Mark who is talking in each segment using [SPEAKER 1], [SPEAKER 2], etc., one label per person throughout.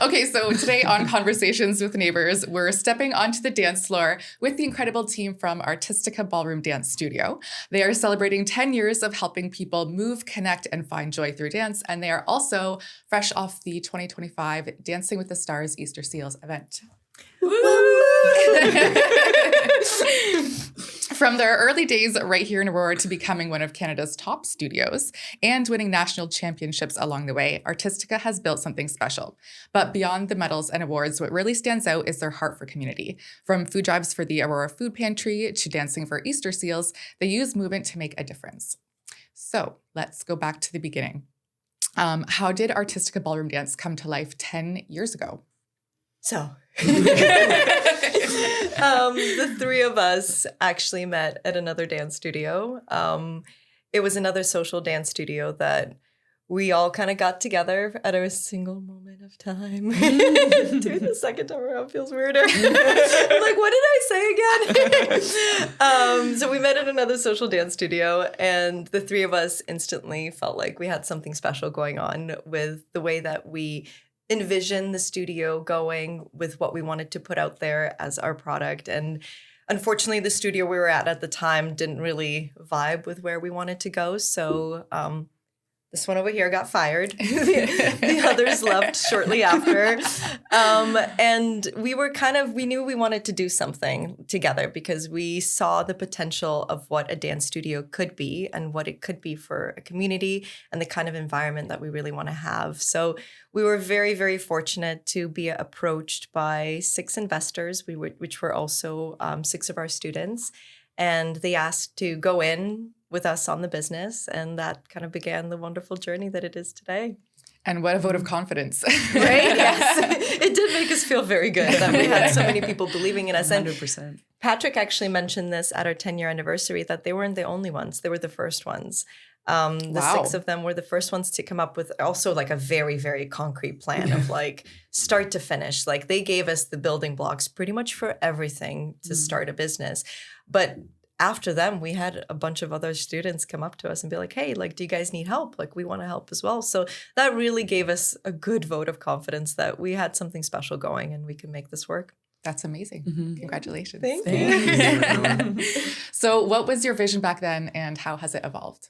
[SPEAKER 1] Okay, so today on Conversations with Neighbours, we're stepping onto the dance floor with the incredible team from Artistica Ballroom Dance Studio. They are celebrating 10 years of helping people move, connect, and find joy through dance, and they are also fresh off the 2025 Dancing with the Stars Easter Seals event. From their early days right here in Aurora to becoming one of Canada's top studios and winning national championships along the way, Artistica has built something special. But beyond the medals and awards, what really stands out is their heart for community. From food drives for the Aurora Food Pantry to dancing for Easter Seals, they use movement to make a difference. So let's go back to the beginning. How did Artistica Ballroom Dance come to life 10 years ago?
[SPEAKER 2] So, the three of us actually met at another dance studio. It was another social dance studio that we all kind of got together at a single moment of time. Dude, the second time around feels weirder. I'm like, what did I say again? So we met at another social dance studio, and the three of us instantly felt like we had something special going on with the way that we envision the studio going, with what we wanted to put out there as our product. And unfortunately, the studio we were at the time didn't really vibe with where we wanted to go. So this one over here got fired. The others left shortly after. And we knew we wanted to do something together because we saw the potential of what a dance studio could be and what it could be for a community and the kind of environment that we really want to have. So we were very, very fortunate to be approached by 6 investors, which were also 6 of our students. And they asked to go in with us on the business. And that kind of began the wonderful journey that it is today.
[SPEAKER 1] And what a vote of confidence.
[SPEAKER 2] Right? Yes. It did make us feel very good that we had so many people believing in us.
[SPEAKER 3] 100%.
[SPEAKER 2] And Patrick actually mentioned this at our 10-year anniversary, that they weren't the only ones. They were the first ones. The 6 of them were the first ones to come up with also like a very, very concrete plan of like start to finish. Like they gave us the building blocks pretty much for everything to start a business. But after them, we had a bunch of other students come up to us and be like, hey, like, do you guys need help? Like, we want to help as well. So that really gave us a good vote of confidence that we had something special going and we can make this work.
[SPEAKER 1] That's amazing. Mm-hmm. Congratulations.
[SPEAKER 2] Thank you.
[SPEAKER 1] So what was your vision back then and how has it evolved?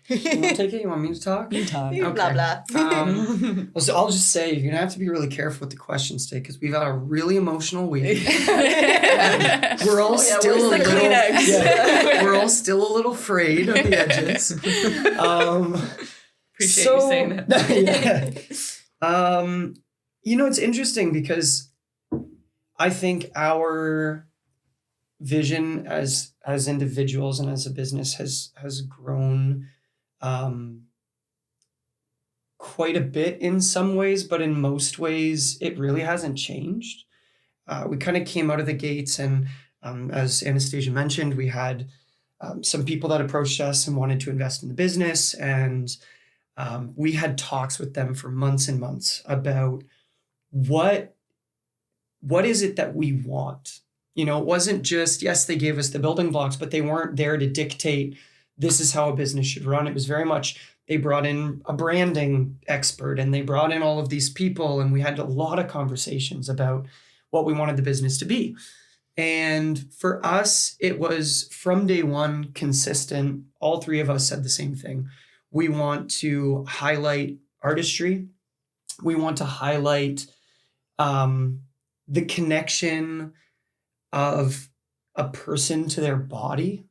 [SPEAKER 3] You want to take it? You want me to talk?
[SPEAKER 2] You talk.
[SPEAKER 3] Okay.
[SPEAKER 2] Blah, blah.
[SPEAKER 3] So I'll just say, you're going to have to be really careful with the questions today because we've had a really emotional week. We're all still a little... we're all still a little frayed at the edges.
[SPEAKER 2] Appreciate you saying that.
[SPEAKER 3] It's interesting because I think our vision as individuals and as a business has grown quite a bit in some ways, but in most ways, it really hasn't changed. We kind of came out of the gates and as Anastasia mentioned, we had some people that approached us and wanted to invest in the business. And we had talks with them for months and months about what is it that we want? It wasn't just, yes, they gave us the building blocks, but they weren't there to dictate this is how a business should run. It was very much, they brought in a branding expert and they brought in all of these people. And we had a lot of conversations about what we wanted the business to be. And for us, it was from day one consistent. All 3 of us said the same thing. We want to highlight artistry. We want to highlight the connection of a person to their body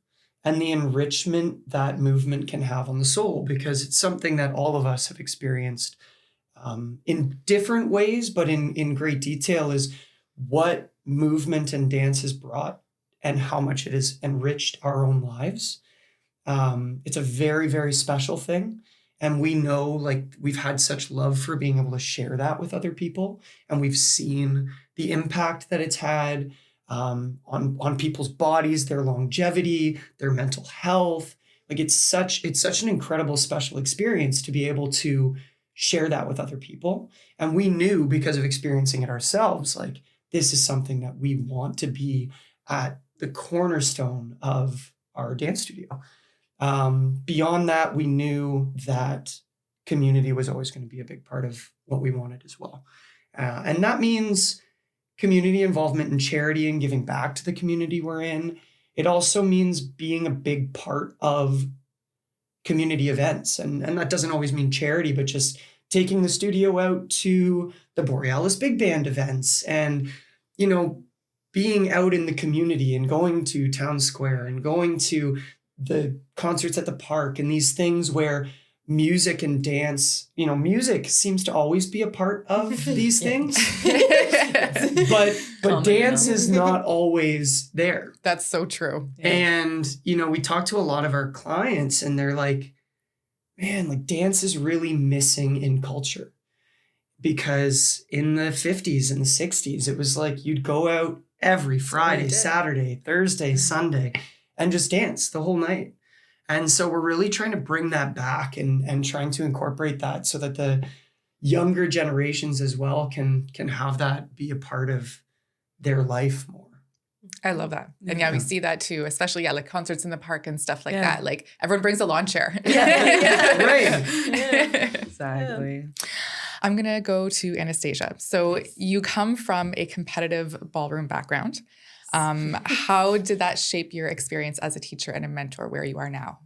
[SPEAKER 3] and the enrichment that movement can have on the soul, because it's something that all of us have experienced in different ways, but in great detail, is what movement and dance has brought and how much it has enriched our own lives. It's a very, very special thing. And we know, like, we've had such love for being able to share that with other people. And we've seen the impact that it's had on people's bodies, their longevity, their mental health. Like, it's such an incredible, special experience to be able to share that with other people. And we knew, because of experiencing it ourselves, like, this is something that we want to be at the cornerstone of our dance studio. Beyond that, we knew that community was always going to be a big part of what we wanted as well. And that means community involvement and charity and giving back to the community we're in. It also means being a big part of community events. And that doesn't always mean charity, but just taking the studio out to the Borealis Big Band events and, being out in the community and going to Town Square and going to the concerts at the park and these things where music and dance, music seems to always be a part of these things. But dance is not always there.
[SPEAKER 1] That's so true.
[SPEAKER 3] And, we talk to a lot of our clients and they're like, man, like dance is really missing in culture. Because in the 50s and the 60s, it was like you'd go out every Friday, Saturday, Thursday, Sunday, and just dance the whole night. And so we're really trying to bring that back and trying to incorporate that so that the younger generations as well can have that be a part of their life more.
[SPEAKER 1] I love that. And we see that too, especially like concerts in the park and stuff like that. Like everyone brings a lawn chair.
[SPEAKER 3] Right.
[SPEAKER 4] Exactly.
[SPEAKER 1] I'm going to go to Anastasia. So you come from a competitive ballroom background. How did that shape your experience as a teacher and a mentor where you are now?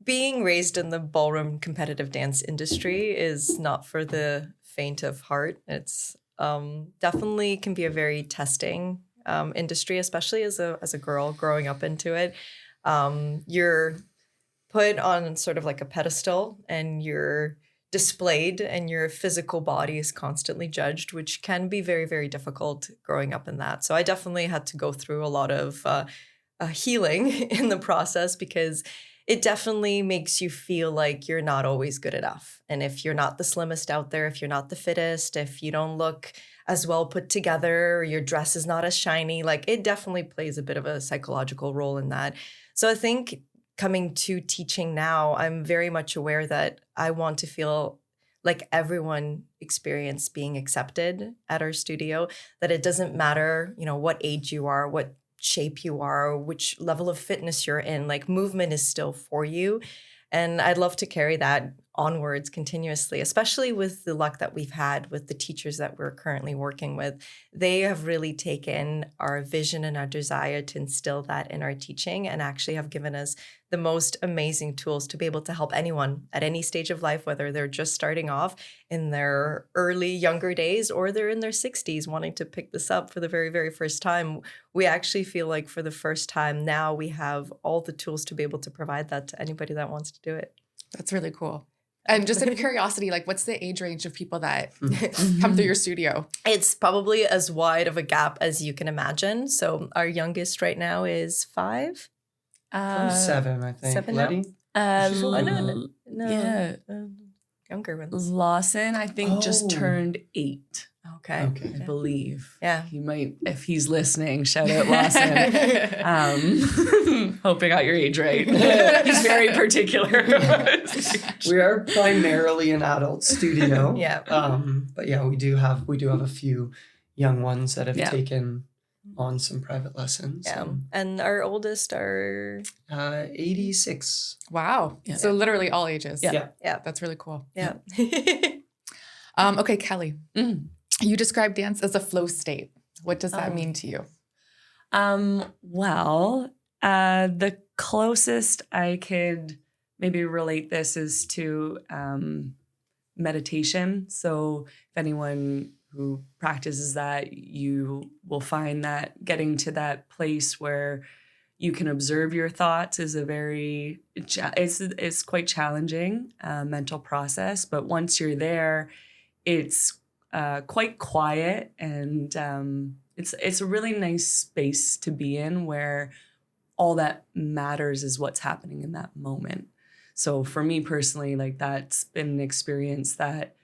[SPEAKER 2] Being raised in the ballroom competitive dance industry is not for the faint of heart. It's definitely can be a very testing industry, especially as a girl growing up into it. You're put on sort of like a pedestal and you're displayed and your physical body is constantly judged, which can be very, very difficult growing up in that. So I definitely had to go through a lot of healing in the process because it definitely makes you feel like you're not always good enough. And if you're not the slimmest out there, if you're not the fittest, if you don't look as well put together, or your dress is not as shiny, like it definitely plays a bit of a psychological role in that. So I think coming to teaching now, I'm very much aware that I want to feel like everyone experience being accepted at our studio, that it doesn't matter, what age you are, what shape you are, which level of fitness you're in, like movement is still for you. And I'd love to carry that onwards continuously, especially with the luck that we've had with the teachers that we're currently working with. They have really taken our vision and our desire to instill that in our teaching and actually have given us the most amazing tools to be able to help anyone at any stage of life, whether they're just starting off in their early younger days or they're in their 60s wanting to pick this up for the very, very first time. We actually feel like for the first time now we have all the tools to be able to provide that to anybody that wants to do it.
[SPEAKER 1] That's really cool. And just out of curiosity, like what's the age range of people that come through your studio?
[SPEAKER 2] It's probably as wide of a gap as you can imagine. So our youngest right now is 5.
[SPEAKER 3] 7, I think.
[SPEAKER 2] 7
[SPEAKER 3] Letty?
[SPEAKER 2] No.
[SPEAKER 4] Yeah.
[SPEAKER 2] Younger ones.
[SPEAKER 4] Lawson, I think, just turned 8.
[SPEAKER 2] Okay.
[SPEAKER 4] I believe.
[SPEAKER 2] Yeah.
[SPEAKER 4] He might, if he's listening, shout out Lawson. Hope I got your age right. He's very particular.
[SPEAKER 3] We are primarily an adult studio.
[SPEAKER 2] Yeah.
[SPEAKER 3] But yeah, we do have a few young ones that have taken on some private lessons.
[SPEAKER 2] Yeah. And our oldest are
[SPEAKER 3] 86.
[SPEAKER 1] Wow.
[SPEAKER 4] Yeah.
[SPEAKER 1] So literally all ages.
[SPEAKER 3] Yeah.
[SPEAKER 1] That's really cool.
[SPEAKER 2] Yeah.
[SPEAKER 1] Okay, Kelly. You describe dance as a flow state. What does that mean to you?
[SPEAKER 4] Well, the closest I could maybe relate this is to meditation. So if anyone who practices that, you will find that getting to that place where you can observe your thoughts is it's quite challenging mental process. But once you're there, it's quite quiet and it's a really nice space to be in where all that matters is what's happening in that moment. So for me personally, like that's been an experience that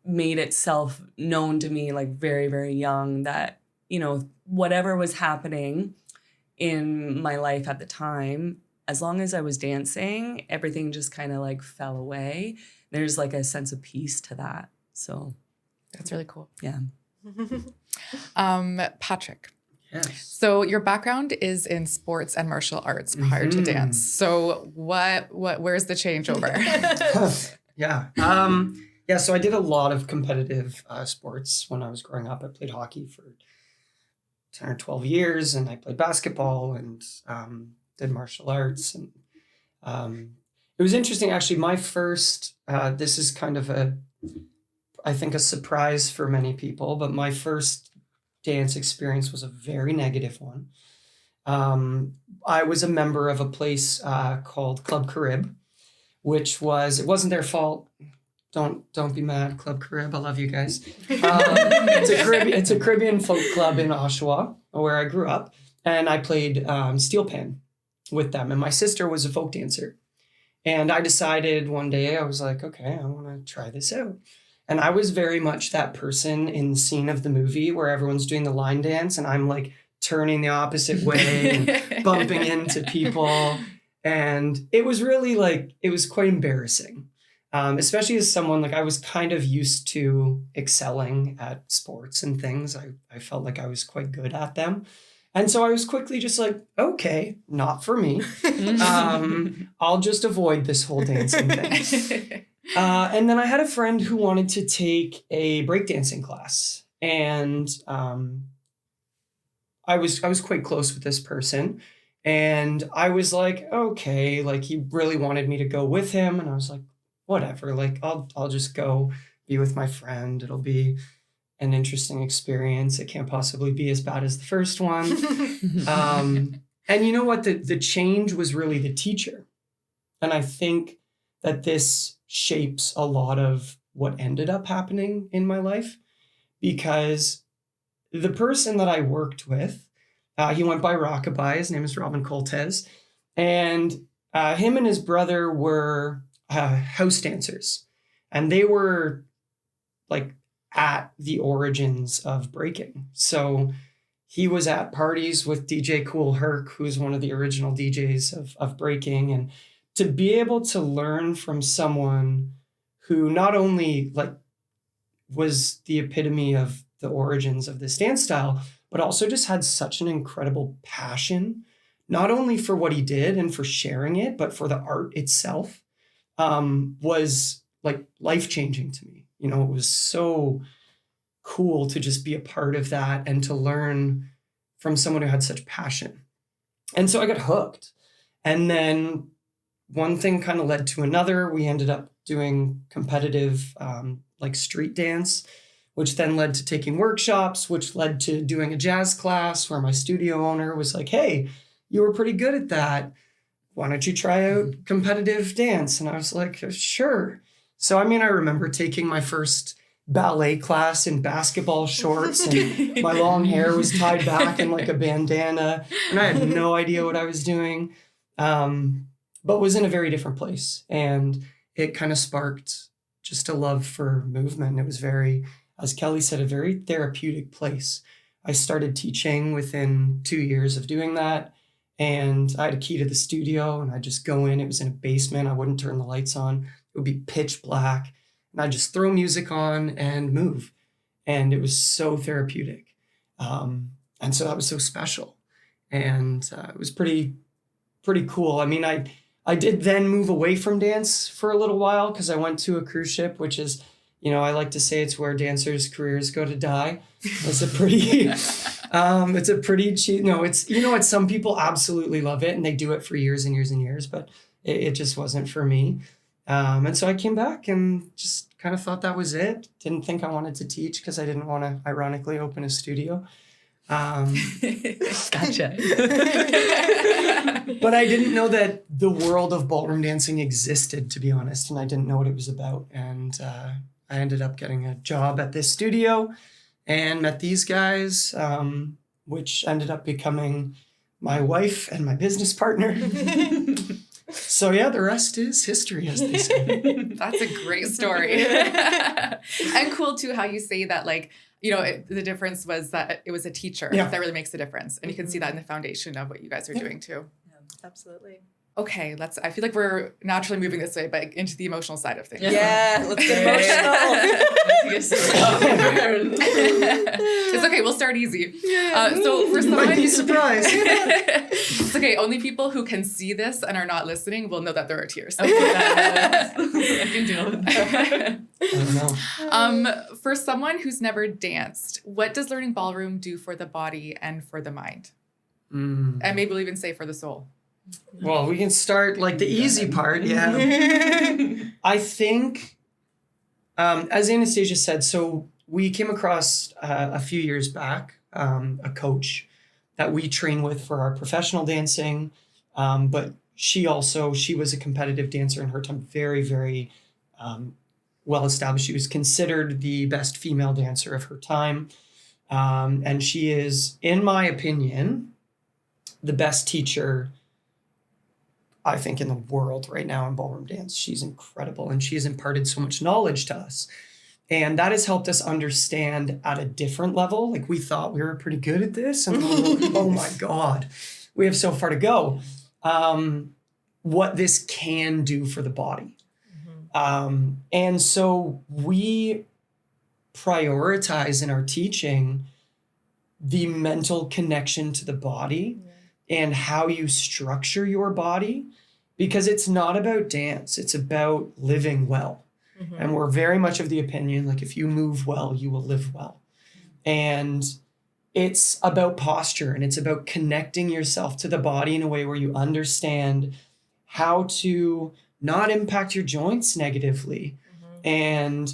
[SPEAKER 4] made itself known to me like very, very young that, whatever was happening in my life at the time, as long as I was dancing, everything just kind of like fell away. There's like a sense of peace to that. So
[SPEAKER 1] that's really cool.
[SPEAKER 4] Yeah.
[SPEAKER 1] Patrick.
[SPEAKER 3] Yes.
[SPEAKER 1] So your background is in sports and martial arts prior to dance. So where's the changeover?
[SPEAKER 3] Yeah. Yeah, so I did a lot of competitive sports when I was growing up. I played hockey for 10 or 12 years, and I played basketball and did martial arts. And it was interesting, actually. My first, this is kind of I think a surprise for many people, but my first dance experience was a very negative one. I was a member of a place called Club Carib, which it wasn't their fault. Don't be mad, Club Carib. I love you guys. It's a Caribbean folk club in Oshawa, where I grew up, and I played steel pan with them. And my sister was a folk dancer, and I decided one day, I was like, okay, I want to try this out. And I was very much that person in the scene of the movie where everyone's doing the line dance, and I'm like turning the opposite way and bumping into people, and it was really it was quite embarrassing. Especially as someone, I was kind of used to excelling at sports and things. I felt like I was quite good at them. And so I was quickly just like, okay, not for me. I'll just avoid this whole dancing thing. And then I had a friend who wanted to take a breakdancing class. And I was quite close with this person. And I was like, okay, he really wanted me to go with him. And I was like, whatever, I'll just go be with my friend. It'll be an interesting experience. It can't possibly be as bad as the first one. And you know what? The change was really the teacher. And I think that this shapes a lot of what ended up happening in my life, because the person that I worked with, he went by Rockabye. His name is Robin Coltez. And him and his brother were house dancers, and they were at the origins of breaking. So he was at parties with DJ Cool Herc, who's one of the original DJs of breaking, and to be able to learn from someone who not only was the epitome of the origins of this dance style, but also just had such an incredible passion, not only for what he did and for sharing it, but for the art itself. Was life-changing to me. It was so cool to just be a part of that and to learn from someone who had such passion. And so I got hooked. And then one thing kind of led to another. We ended up doing competitive street dance, which then led to taking workshops, which led to doing a jazz class where my studio owner was like, hey, you were pretty good at that. Why don't you try out competitive dance? And I was like, sure. So, I remember taking my first ballet class in basketball shorts, and my long hair was tied back in a bandana, and I had no idea what I was doing, but was in a very different place. And it kind of sparked just a love for movement. It was very, as Kelly said, a very therapeutic place. I started teaching within 2 years of doing that. And I had a key to the studio, and I'd just go in. It was in a basement. I wouldn't turn the lights on. It would be pitch black. And I'd just throw music on and move. And it was so therapeutic. And so that was so special. And it was pretty cool. I did then move away from dance for a little while because I went to a cruise ship, which is, I like to say it's where dancers' careers go to die. It's a pretty... it's a pretty cheap, it's, some people absolutely love it and they do it for years and years and years, but it just wasn't for me. And so I came back and just kind of thought that was it. Didn't think I wanted to teach because I didn't want to, ironically, open a studio.
[SPEAKER 4] Gotcha.
[SPEAKER 3] But I didn't know that the world of ballroom dancing existed, to be honest, and I didn't know what it was about. And I ended up getting a job at this studio and met these guys, which ended up becoming my wife and my business partner. So yeah, the rest is history, as they say.
[SPEAKER 1] That's a great story. And cool too how you say that, the difference was that it was a teacher.
[SPEAKER 3] Yeah.
[SPEAKER 1] That really makes a difference. And you can see that in the foundation of what you guys are doing too.
[SPEAKER 2] Yeah, absolutely.
[SPEAKER 1] Okay, I feel like we're naturally moving this way, but into the emotional side of things.
[SPEAKER 2] Yeah, let's get emotional.
[SPEAKER 1] To It's okay. We'll start easy. So for someone,
[SPEAKER 3] Might be surprised.
[SPEAKER 1] It's okay. Only people who can see this and are not listening will know that there are tears.
[SPEAKER 4] Okay, I can deal with that.
[SPEAKER 3] I don't know.
[SPEAKER 1] For someone who's never danced, what does learning ballroom do for the body and for the mind? And maybe we'll even say for the soul.
[SPEAKER 3] Well, we can start like the easy part. Yeah. I think, as Anastasia said, so we came across a few years back a coach that we train with for our professional dancing. But she was a competitive dancer in her time, very, very well established. She was considered the best female dancer of her time. And she is, in my opinion, the best teacher, I think, in the world right now in ballroom dance. She's incredible, and she has imparted so much knowledge to us. And that has helped us understand at a different level. Like, we thought we were pretty good at this, and oh my God, we have so far to go. What this can do for the body. And so we prioritize in our teaching the mental connection to the body and how you structure your body, because it's not about dance, it's about living well. And we're very much of the opinion, like, if you move well, you will live well. And it's about posture, and it's about connecting yourself to the body in a way where you understand how to not impact your joints negatively, and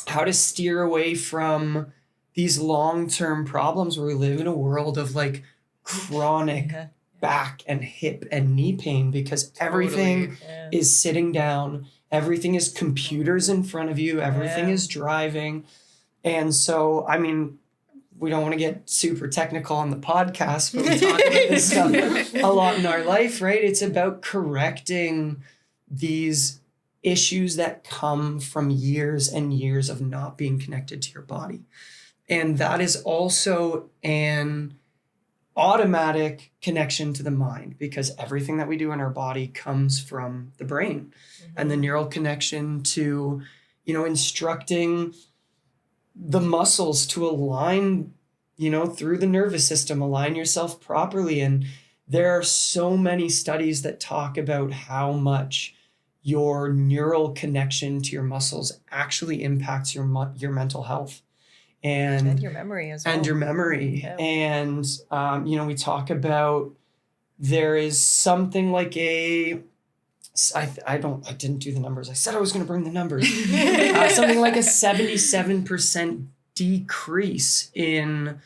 [SPEAKER 3] how to steer away from these long-term problems where we live in a world of like chronic back and hip and knee pain, because everything is sitting down, everything is computers in front of you, everything is driving. And so, I mean, we don't want to get super technical on the podcast, but we talk about this stuff a lot in our life, right? It's about correcting these issues that come from years and years of not being connected to your body. And that is also an automatic connection to the mind, because everything that we do in our body comes from the brain. And the neural connection to, instructing the muscles to align, through the nervous system, align yourself properly. And there are so many studies that talk about how much your neural connection to your muscles actually impacts your mental health. And
[SPEAKER 2] your memory as well.
[SPEAKER 3] And your memory. Yeah. And, we talk about, there is something like I didn't do the numbers. I said I was going to bring the numbers. Something like a 77% decrease in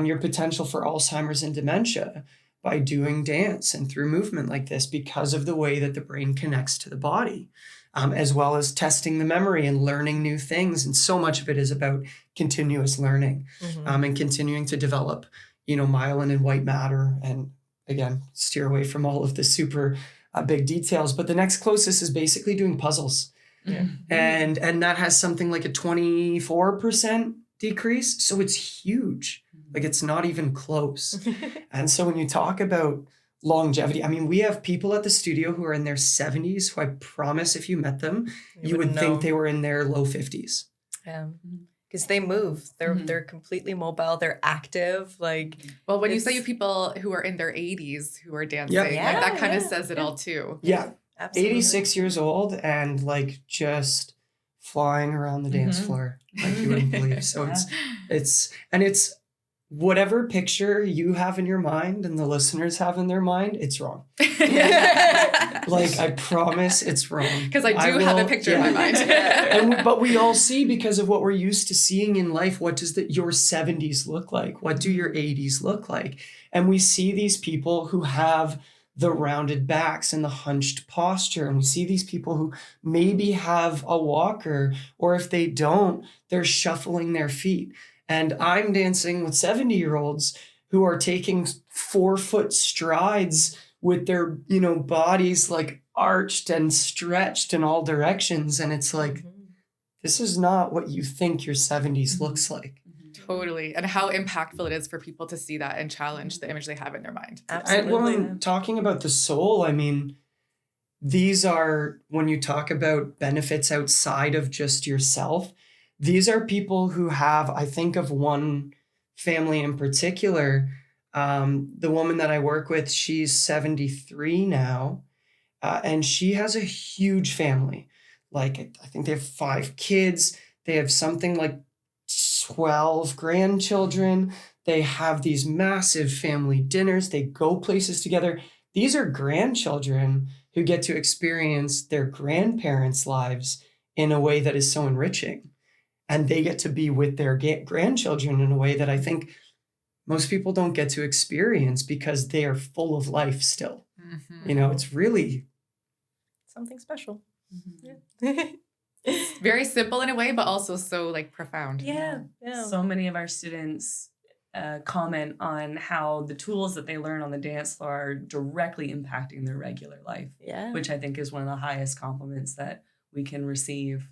[SPEAKER 3] your potential for Alzheimer's and dementia by doing dance and through movement like this, because of the way that the brain connects to the body, as well as testing the memory and learning new things. And so much of it is about continuous learning, and continuing to develop, myelin and white matter. And again, steer away from all of the super big details. But the next closest is basically doing puzzles. And that has something like a 24% decrease. So it's huge. Like, it's not even close. And so when you talk about longevity, I mean, we have people at the studio who are in their 70s who I promise if you met them, you would think they were in their low 50s.
[SPEAKER 2] Yeah. Because they move. They're completely mobile. They're active.
[SPEAKER 1] Well, when you say people who are in their 80s who are dancing, that kind of says it all too.
[SPEAKER 3] Yeah.
[SPEAKER 2] Absolutely.
[SPEAKER 3] 86 years old and just flying around the dance floor like you wouldn't believe. So it's whatever picture you have in your mind and the listeners have in their mind, it's wrong. I promise it's wrong.
[SPEAKER 1] Because I have a picture in my mind.
[SPEAKER 3] But we all see, because of what we're used to seeing in life, what does your 70s look like? What do your 80s look like? And we see these people who have the rounded backs and the hunched posture. And we see these people who maybe have a walker, or if they don't, they're shuffling their feet. And I'm dancing with 70-year-olds who are taking 4-foot strides with their, bodies arched and stretched in all directions. And it's this is not what you think your 70s looks like.
[SPEAKER 1] Totally. And how impactful it is for people to see that and challenge the image they have in their mind.
[SPEAKER 2] Absolutely.
[SPEAKER 3] And talking about the soul, I mean, these are, when you talk about benefits outside of just yourself, these are people who have, I think of one family in particular, the woman that I work with, she's 73 now, and she has a huge family. Like, I think they have 5 kids. They have something like 12 grandchildren. They have these massive family dinners. They go places together. These are grandchildren who get to experience their grandparents' lives in a way that is so enriching. And they get to be with their grandchildren in a way that I think most people don't get to experience because they are full of life still.
[SPEAKER 1] Mm-hmm.
[SPEAKER 3] You know, it's really
[SPEAKER 2] Something special.
[SPEAKER 4] Mm-hmm.
[SPEAKER 2] Yeah.
[SPEAKER 1] Very simple in a way, but also so like profound.
[SPEAKER 2] Yeah.
[SPEAKER 4] So many of our students comment on how the tools that they learn on the dance floor are directly impacting their regular life,
[SPEAKER 2] Yeah.
[SPEAKER 4] which I think is one of the highest compliments that we can receive.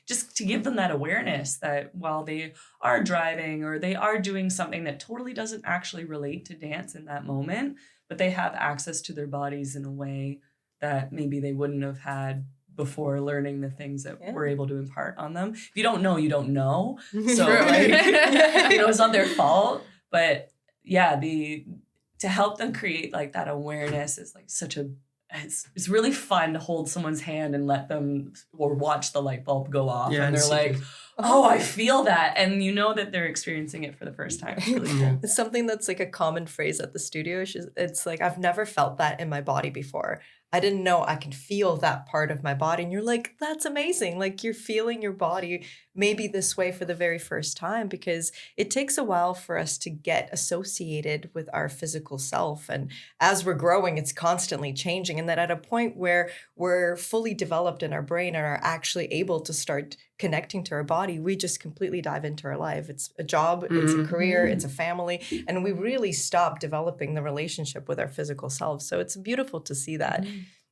[SPEAKER 4] Just to give them that awareness that while they are driving or they are doing something that totally doesn't actually relate to dance in that moment, but they have access to their bodies in a way that maybe they wouldn't have had before learning the things that we're able to impart on them. If you don't know, you don't know. So like, it's not their fault. But yeah, to help them create like that awareness is like it's really fun to hold someone's hand and let them or watch the light bulb go off.
[SPEAKER 3] Yeah,
[SPEAKER 4] and they're like, oh, I feel that. And you know that they're experiencing it for the first time. It's really cool.
[SPEAKER 2] It's something that's like a common phrase at the studio. It's like, I've never felt that in my body before. I didn't know I can feel that part of my body. And you're like, that's amazing. Like, you're feeling your body maybe this way for the very first time, because it takes a while for us to get associated with our physical self. And as we're growing, it's constantly changing. And then at a point where we're fully developed in our brain and are actually able to start connecting to our body, we just completely dive into our life. It's a job, it's a career, it's a family, and we really stop developing the relationship with our physical self. So it's beautiful to see that.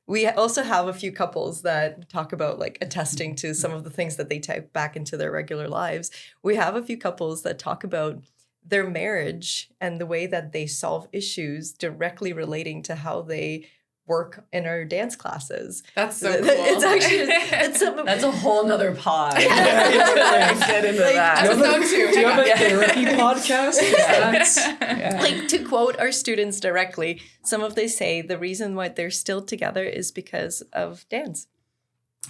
[SPEAKER 2] We also have a few couples that talk about like attesting to some of the things that they take back into their regular lives. We have a few couples that talk about their marriage and the way that they solve issues directly relating to how they work in our dance classes.
[SPEAKER 1] That's so cool.
[SPEAKER 2] It's actually
[SPEAKER 4] That's a whole nother pod.
[SPEAKER 2] Get
[SPEAKER 4] into that.
[SPEAKER 1] Episode 2.
[SPEAKER 3] Do you have a therapy podcast?
[SPEAKER 2] Like, to quote our students directly, some of they say the reason why they're still together is because of dance.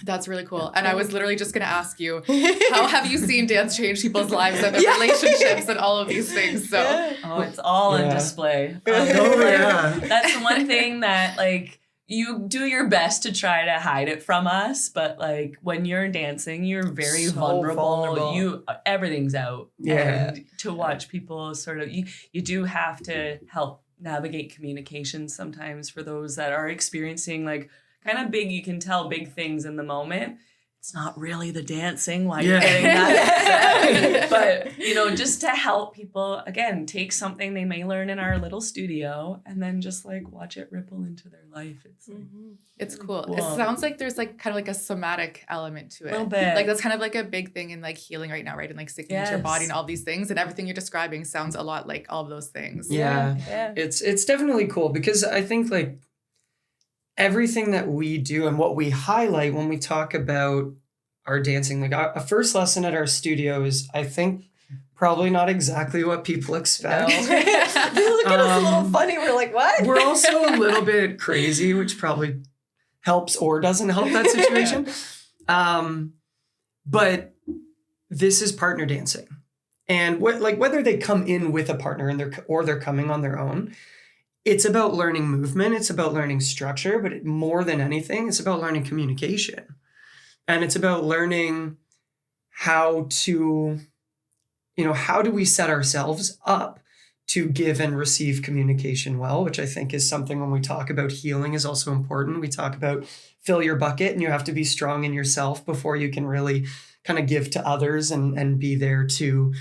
[SPEAKER 1] That's really cool. And I was literally just going to ask you, how have you seen dance change people's lives and their relationships and all of these things? So,
[SPEAKER 4] oh, it's all on display. That's the one thing that like you do your best to try to hide it from us, but like when you're dancing, you're very
[SPEAKER 2] So vulnerable.
[SPEAKER 4] Everything's out.
[SPEAKER 3] Yeah.
[SPEAKER 4] And to watch people sort of, you do have to help navigate communication sometimes for those that are experiencing like kind of big, you can tell big things in the moment. It's not really the dancing, like getting that upset. But, just to help people, again, take something they may learn in our little studio and then just like watch it ripple into their life. It's like,
[SPEAKER 1] it's cool. It sounds like there's like kind of like a somatic element to it.
[SPEAKER 4] A little bit.
[SPEAKER 1] Like that's kind of like a big thing in like healing right now, right? And like sticking into your body and all these things, and everything you're describing sounds a lot like all of those things.
[SPEAKER 3] Yeah. It's definitely cool because I think like everything that we do and what we highlight when we talk about our dancing, like a first lesson at our studio is, I think, probably not exactly what people expect.
[SPEAKER 2] No. They look at us a little funny. We're like, what?
[SPEAKER 3] We're also a little bit crazy, which probably helps or doesn't help that situation. But this is partner dancing. And whether they come in with a partner and they're coming on their own, it's about learning movement. It's about learning structure, but more than anything, it's about learning communication. And it's about learning how do we set ourselves up to give and receive communication well, which I think is something when we talk about healing is also important. We talk about fill your bucket and you have to be strong in yourself before you can really kind of give to others and be there to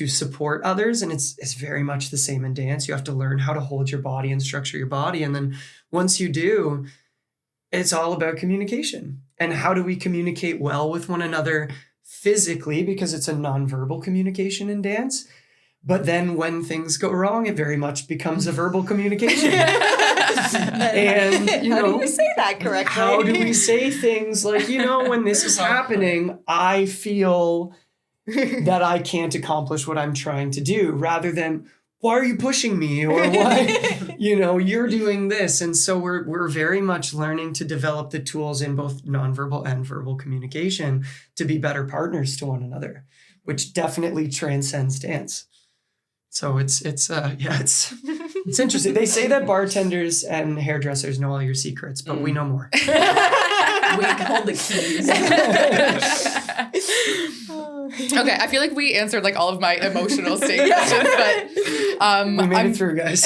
[SPEAKER 3] support others. And it's very much the same in dance. You have to learn how to hold your body and structure your body. And then once you do, it's all about communication. And how do we communicate well with one another physically, because it's a nonverbal communication in dance. But then when things go wrong, it very much becomes a verbal communication. And,
[SPEAKER 2] how do we say that correctly?
[SPEAKER 3] How do we say things like, when this is happening, I feel that I can't accomplish what I'm trying to do, rather than, why are you pushing me? Or why, you're doing this. And so we're very much learning to develop the tools in both nonverbal and verbal communication to be better partners to one another, which definitely transcends dance. So it's interesting. They say that bartenders and hairdressers know all your secrets, but we know more.
[SPEAKER 4] We hold the keys.
[SPEAKER 1] Okay, I feel like we answered like all of my emotional state questions, but
[SPEAKER 3] we made it through, guys.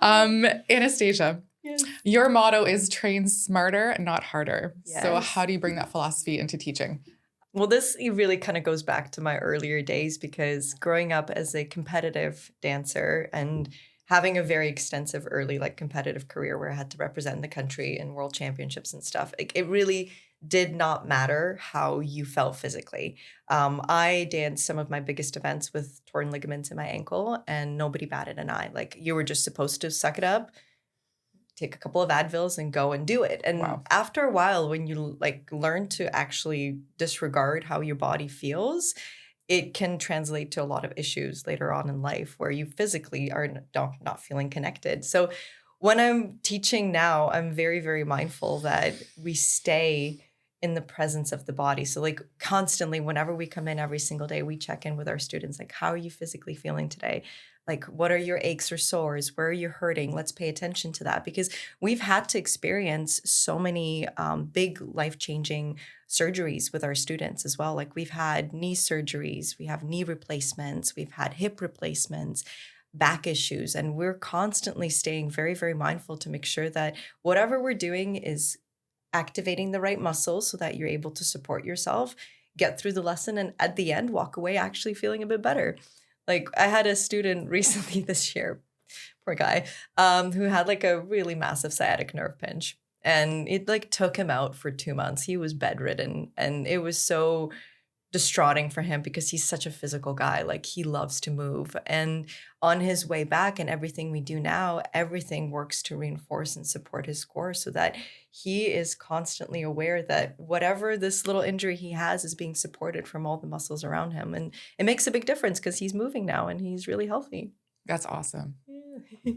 [SPEAKER 1] Anastasia,
[SPEAKER 2] Yes.
[SPEAKER 1] your motto is train smarter, not harder. So
[SPEAKER 2] Yes.
[SPEAKER 1] how do you bring that philosophy into teaching?
[SPEAKER 2] Well, this really kind of goes back to my earlier days, because growing up as a competitive dancer and having a very extensive early competitive career where I had to represent the country in world championships and stuff, it really did not matter how you felt physically. I danced some of my biggest events with torn ligaments in my ankle, and nobody batted an eye. You were just supposed to suck it up, take a couple of Advils and go and do it. And
[SPEAKER 1] Wow.
[SPEAKER 2] after a while, when you learn to actually disregard how your body feels, it can translate to a lot of issues later on in life where you physically are not feeling connected. So when I'm teaching now, I'm very, very mindful that we stay in the presence of the body. So constantly, whenever we come in every single day, we check in with our students, how are you physically feeling today? What are your aches or sores? Where are you hurting? Let's pay attention to that, because we've had to experience so many big life-changing surgeries with our students as well. We've had knee surgeries, we have knee replacements, we've had hip replacements, back issues, and we're constantly staying very, very mindful to make sure that whatever we're doing is activating the right muscles so that you're able to support yourself, get through the lesson, and at the end, walk away actually feeling a bit better. I had a student recently this year, poor guy, who had a really massive sciatic nerve pinch. And it took him out for 2 months. He was bedridden, and it was so distraughting for him because he's such a physical guy. He loves to move. And on his way back and everything we do now, everything works to reinforce and support his core so that he is constantly aware that whatever this little injury he has is being supported from all the muscles around him. And it makes a big difference because he's moving now and he's really healthy.
[SPEAKER 1] That's awesome.
[SPEAKER 2] Yeah.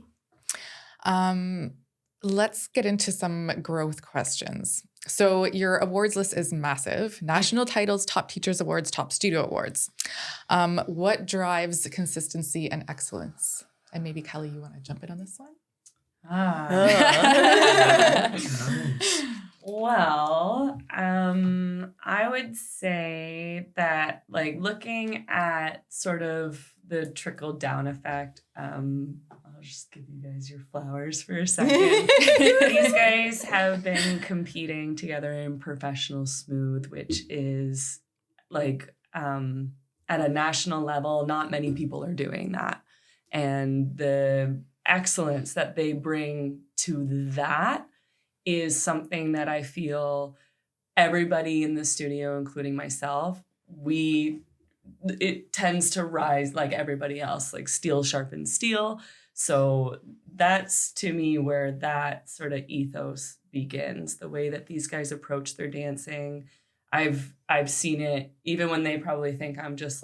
[SPEAKER 1] Let's get into some growth questions. So your awards list is massive. National titles, top teachers awards, top studio awards. What drives consistency and excellence? And maybe Kelly, you want to jump in on this one?
[SPEAKER 4] Well, I would say that looking at sort of the trickle down effect, I'll just give you guys your flowers for a second. These guys have been competing together in professional smooth, which is at a national level, not many people are doing that. And the excellence that they bring to that is something that I feel everybody in the studio, including myself, it tends to rise like everybody else, steel sharpens steel. So that's to me where that sort of ethos begins, the way that these guys approach their dancing. I've seen it even when they probably think I'm just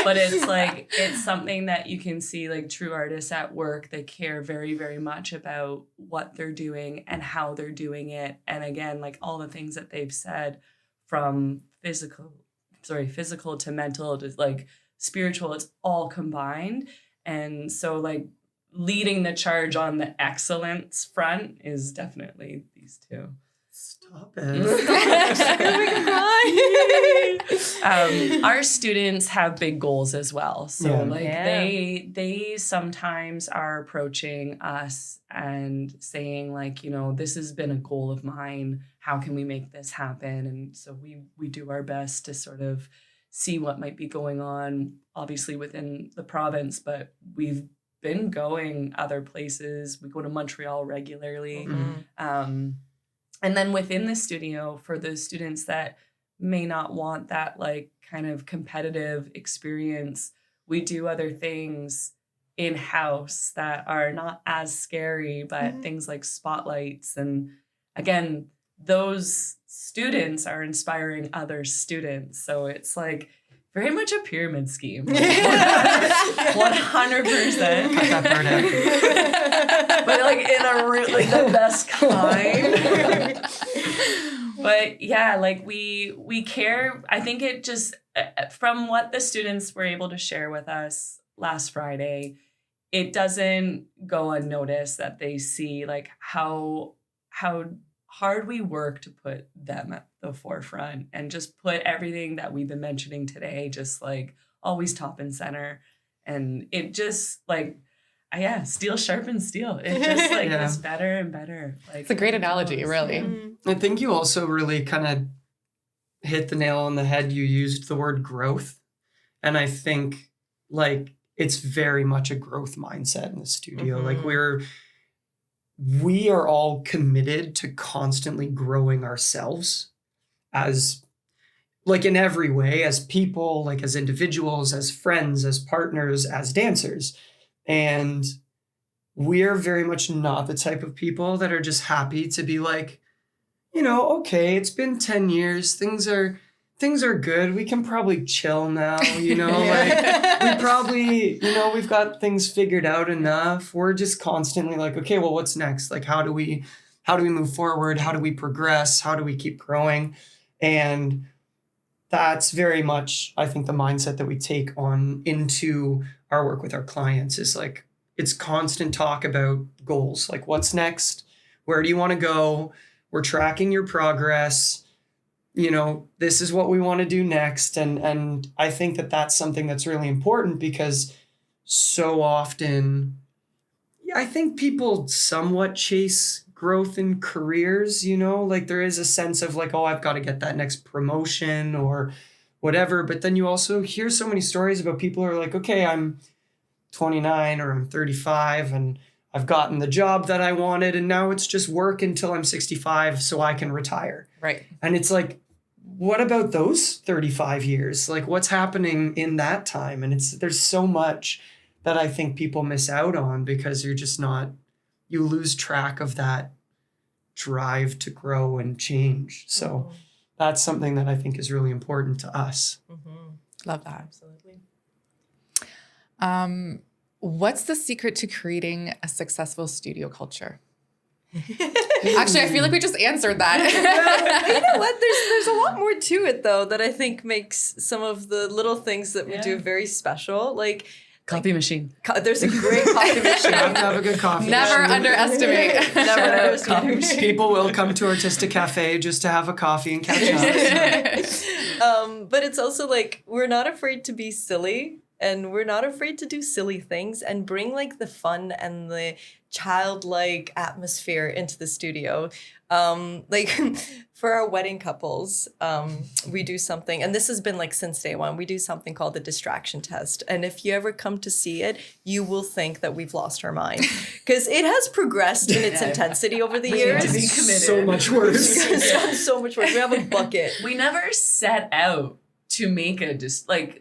[SPEAKER 4] but it's something that you can see true artists at work. They care very, very much about what they're doing and how they're doing it. And again, all the things that they've said, from physical to mental to spiritual, it's all combined. And so leading the charge on the excellence front is definitely these two.
[SPEAKER 3] Stop it.
[SPEAKER 4] Our students have big goals as well. So they sometimes are approaching us and saying this has been a goal of mine. How can we make this happen? And so we do our best to sort of see what might be going on, obviously within the province, but we've been going other places. We go to Montreal regularly.
[SPEAKER 2] Mm-hmm.
[SPEAKER 4] And then within the studio, for the students that may not want that kind of competitive experience, we do other things in-house that are not as scary, but things like spotlights. And again, those students are inspiring other students. So it's like very much a pyramid scheme. 100%.
[SPEAKER 3] Cut that part out.
[SPEAKER 4] But like in a like the best kind. But yeah, like we care. I think it just, from what the students were able to share with us last Friday, it doesn't go unnoticed that they see like how hard we work to put them at the forefront and just put everything that we've been mentioning today, just like always top and center. And it just like, steel sharpens steel. It just like gets better and better. Like,
[SPEAKER 1] it's a great analogy, really.
[SPEAKER 2] Mm-hmm.
[SPEAKER 3] I think you also really kind of hit the nail on the head. You used the word growth. And I think like it's very much a growth mindset in the studio.
[SPEAKER 2] Mm-hmm.
[SPEAKER 3] Like we are all committed to constantly growing ourselves as like in every way, as people, like as individuals, as friends, as partners, as dancers. And we're very much not the type of people that are just happy to be like, okay, it's been 10 years. Things are good. We can probably chill now, like we probably, we've got things figured out enough. We're just constantly like, okay, well, what's next? Like, how do we move forward? How do we progress? How do we keep growing? And that's very much, I think, the mindset that we take on into our work with our clients is like, it's constant talk about goals. Like, what's next? Where do you want to go? We're tracking your progress. This is what we want to do next. And I think that that's something that's really important because so often, I think people somewhat chase growth in careers, like there is a sense of like, oh, I've got to get that next promotion or whatever. But then you also hear so many stories about people who are like, okay, I'm 29 or I'm 35 and I've gotten the job that I wanted and now it's just work until I'm 65 so I can retire.
[SPEAKER 1] Right.
[SPEAKER 3] And it's like, what about those 35 years? Like what's happening in that time? And there's so much that I think people miss out on because you're just you lose track of that drive to grow and change. So that's something that I think is really important to us.
[SPEAKER 2] Mm-hmm.
[SPEAKER 1] Love that.
[SPEAKER 2] Absolutely.
[SPEAKER 1] What's the secret to creating a successful studio culture? Actually, I feel like we just answered that.
[SPEAKER 2] You know what? There's a lot more to it though that I think makes some of the little things that we do very special. Like
[SPEAKER 4] coffee machine.
[SPEAKER 2] There's a great coffee machine.
[SPEAKER 3] You have to have a good coffee.
[SPEAKER 1] Never
[SPEAKER 3] machine.
[SPEAKER 1] underestimate.
[SPEAKER 2] Never underestimate.
[SPEAKER 3] People will come to Artistic Cafe just to have a coffee and catch up.
[SPEAKER 2] But it's also like we're not afraid to be silly. And we're not afraid to do silly things and bring like the fun and the childlike atmosphere into the studio. Like for our wedding couples, we do something, and this has been like since day one, we do something called the distraction test. And if you ever come to see it, you will think that we've lost our mind because it has progressed in its intensity over the years.
[SPEAKER 3] So much worse.
[SPEAKER 2] It's gotten so much worse. We have a bucket.
[SPEAKER 4] We never set out to make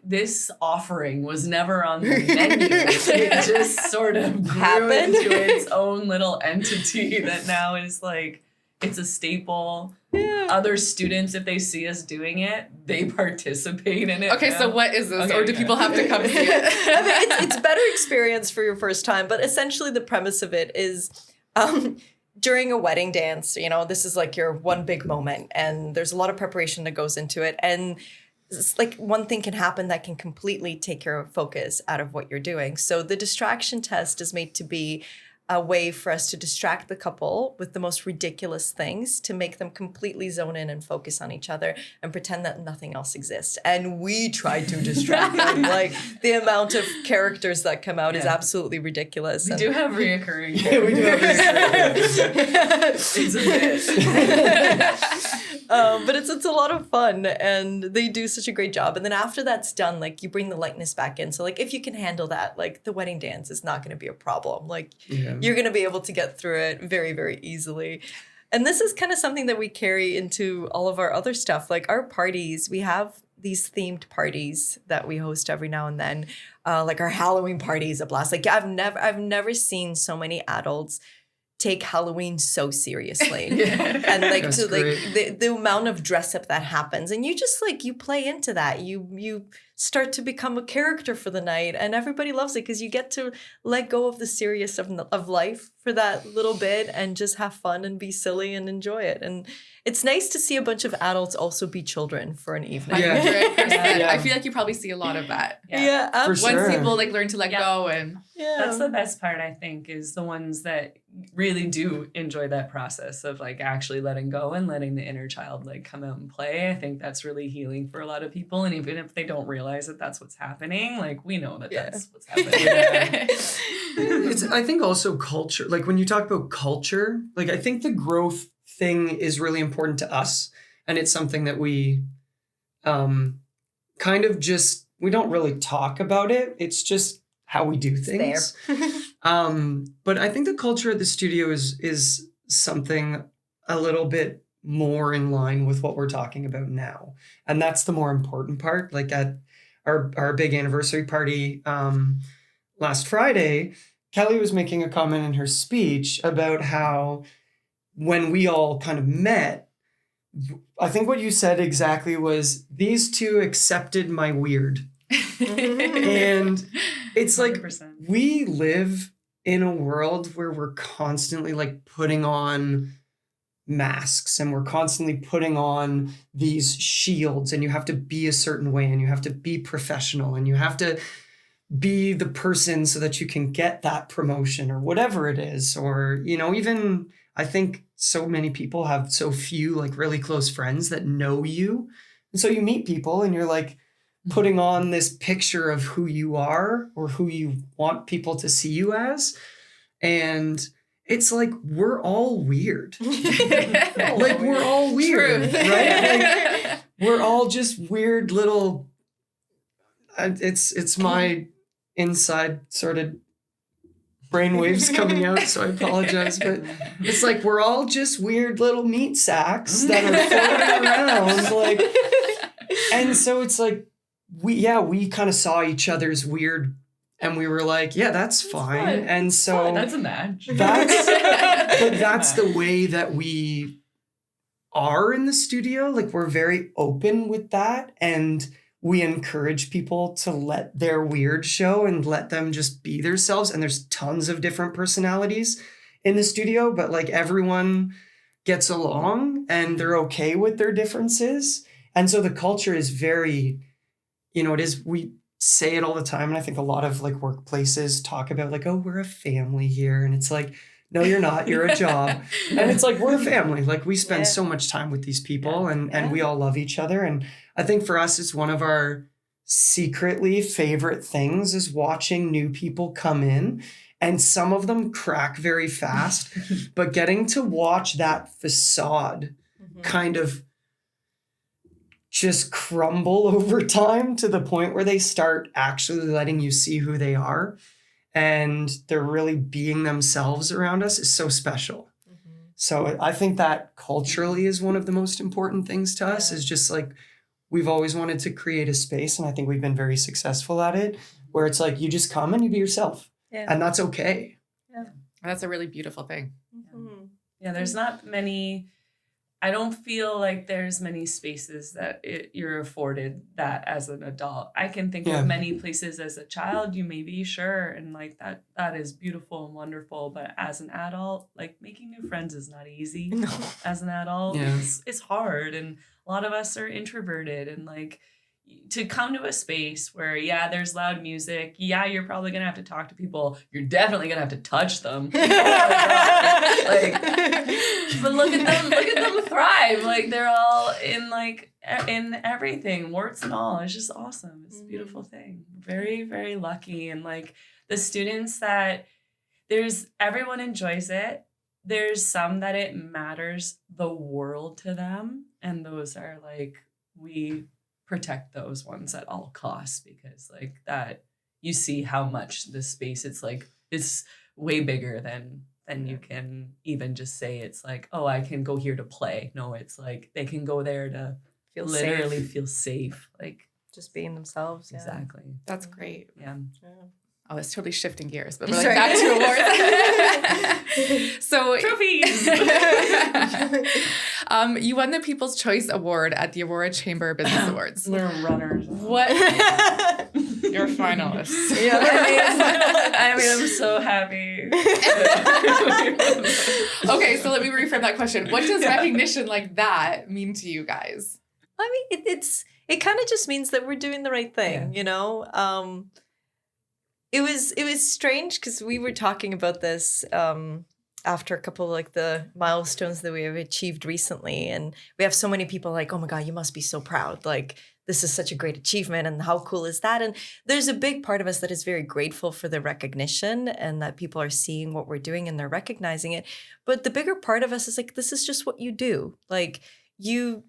[SPEAKER 4] this offering was never on the menu. It just sort of grew into its own little entity that now is like, it's a staple. Yeah. Other students, if they see us doing it, they participate in it.
[SPEAKER 1] Okay, so what is this? Or do people have to come see it?
[SPEAKER 2] I mean, it's better experience for your first time, but essentially the premise of it is during a wedding dance, this is like your one big moment and there's a lot of preparation that goes into it. And it's like one thing can happen that can completely take your focus out of what you're doing. So the distraction test is made to be a way for us to distract the couple with the most ridiculous things to make them completely zone in and focus on each other and pretend that nothing else exists. And we try to distract them. Like the amount of characters that come out is absolutely ridiculous.
[SPEAKER 4] We do have reoccurring characters.
[SPEAKER 3] Yeah, we do have
[SPEAKER 4] It's a bit.
[SPEAKER 2] But it's a lot of fun and they do such a great job. And then after that's done, like you bring the lightness back in. So like if you can handle that, like the wedding dance is not going to be a problem. Like you're going to be able to get through it very, very easily. And this is kind of something that we carry into all of our other stuff. Like our parties, we have these themed parties that we host every now and then. Like our Halloween party is a blast. Like I've never seen so many adults take Halloween so seriously.
[SPEAKER 1] Yeah.
[SPEAKER 2] And like
[SPEAKER 3] That's
[SPEAKER 2] to like
[SPEAKER 3] great.
[SPEAKER 2] the amount of dress up that happens, and you just like you play into that. You start to become a character for the night, and everybody loves it because you get to let go of the serious of life for that little bit and just have fun and be silly and enjoy it. And it's nice to see a bunch of adults also be children for an evening.
[SPEAKER 3] Yeah.
[SPEAKER 1] 100%.
[SPEAKER 3] Yeah.
[SPEAKER 1] I feel like you probably see a lot of that.
[SPEAKER 2] Yeah,
[SPEAKER 3] For
[SPEAKER 2] absolutely.
[SPEAKER 3] sure.
[SPEAKER 1] Once people like learn to let
[SPEAKER 4] Yeah.
[SPEAKER 1] go and
[SPEAKER 2] Yeah.
[SPEAKER 4] That's the best part, I think, is the ones that really do enjoy that process of like actually letting go and letting the inner child like come out and play. I think that's really healing for a lot of people. And even if they don't realize that that's what's happening, like we know that
[SPEAKER 2] Yeah.
[SPEAKER 4] that's what's happening.
[SPEAKER 3] It's, I think also culture, like when you talk about culture, like I think the growth thing is really important to us. And it's something that we kind of just, we don't really talk about it. It's just how we do things. But I think the culture at the studio is something a little bit more in line with what we're talking about now. And that's the more important part. Like at our big anniversary party last Friday, Kelly was making a comment in her speech about how when we all kind of met, I think what you said exactly was these two accepted my weird. And it's like
[SPEAKER 4] 100%.
[SPEAKER 3] we live in a world where we're constantly like putting on masks and we're constantly putting on these shields, and you have to be a certain way and you have to be professional and you have to be the person so that you can get that promotion or whatever it is. Or, you know, even I think so many people have so few like really close friends that know you. And so you meet people and you're like putting on this picture of who you are or who you want people to see you as. And it's like, we're all weird. Like we're all weird,
[SPEAKER 1] Truth.
[SPEAKER 3] right? Like, we're all just weird little, it's my inside sort of brainwaves coming out, so I apologize, but it's like we're all just weird little meat sacks that are floating around, like, and so it's like we kind of saw each other's weird, and we were like, yeah, that's fine. And so
[SPEAKER 4] That's a match.
[SPEAKER 3] that's the way that we are in the studio. Like we're very open with that, and we encourage people to let their weird show and let them just be themselves. And there's tons of different personalities in the studio, but like everyone gets along and they're okay with their differences. And so the culture is very, you know, it is, we say it all the time. And I think a lot of like workplaces talk about like, oh, we're a family here. And it's like, no, you're not, you're a job. And it's like, we're a family. Like we spend so much time with these people and we all love each other. And I think for us, it's one of our secretly favorite things is watching new people come in, and some of them crack very fast, but getting to watch that facade kind of just crumble over time to the point where they start actually letting you see who they are and they're really being themselves around us is so special. So I think that culturally is one of the most important things to us is just like, we've always wanted to create a space, and I think we've been very successful at it, where it's like, you just come and you be yourself.
[SPEAKER 2] Yeah.
[SPEAKER 3] And that's okay.
[SPEAKER 1] that's a really beautiful thing.
[SPEAKER 4] Yeah, there's not many, I don't feel like there's many spaces that you're afforded that as an adult. I can think of many places as a child, you may be sure, and like that is beautiful and wonderful. But as an adult, like making new friends is not easy. As an adult, it's hard, and a lot of us are introverted, and like to come to a space where there's loud music, you're probably gonna have to talk to people, you're definitely gonna have to touch them. But look at them thrive. Like they're all in everything, warts and all. It's just awesome. It's a beautiful thing. Very, very lucky. And like the students that everyone enjoys it. There's some that it matters the world to them, and those are like, we protect those ones at all costs, because like that, you see how much this space, it's like, it's way bigger than you can even just say it's like, oh, I can go here to play. No, it's like they can go there to feel safe. Like
[SPEAKER 2] just being themselves.
[SPEAKER 4] Exactly.
[SPEAKER 1] That's great.
[SPEAKER 4] Yeah.
[SPEAKER 1] Oh, it's totally shifting gears, but we're like back to awards. So
[SPEAKER 4] Trophies!
[SPEAKER 1] You won the People's Choice Award at the Aurora Chamber Business Awards.
[SPEAKER 4] We're runners.
[SPEAKER 1] What? You're finalists.
[SPEAKER 2] Yeah.
[SPEAKER 4] I mean, I'm so happy.
[SPEAKER 1] Okay, so let me reframe that question. What does recognition like that mean to you guys?
[SPEAKER 2] I mean, it kind of just means that we're doing the right thing, you know? It was strange because we were talking about this after a couple of like the milestones that we have achieved recently. And we have so many people like, oh my God, you must be so proud. Like, this is such a great achievement. And how cool is that? And there's a big part of us that is very grateful for the recognition and that people are seeing what we're doing and they're recognizing it. But the bigger part of us is like, this is just what you do. Like, you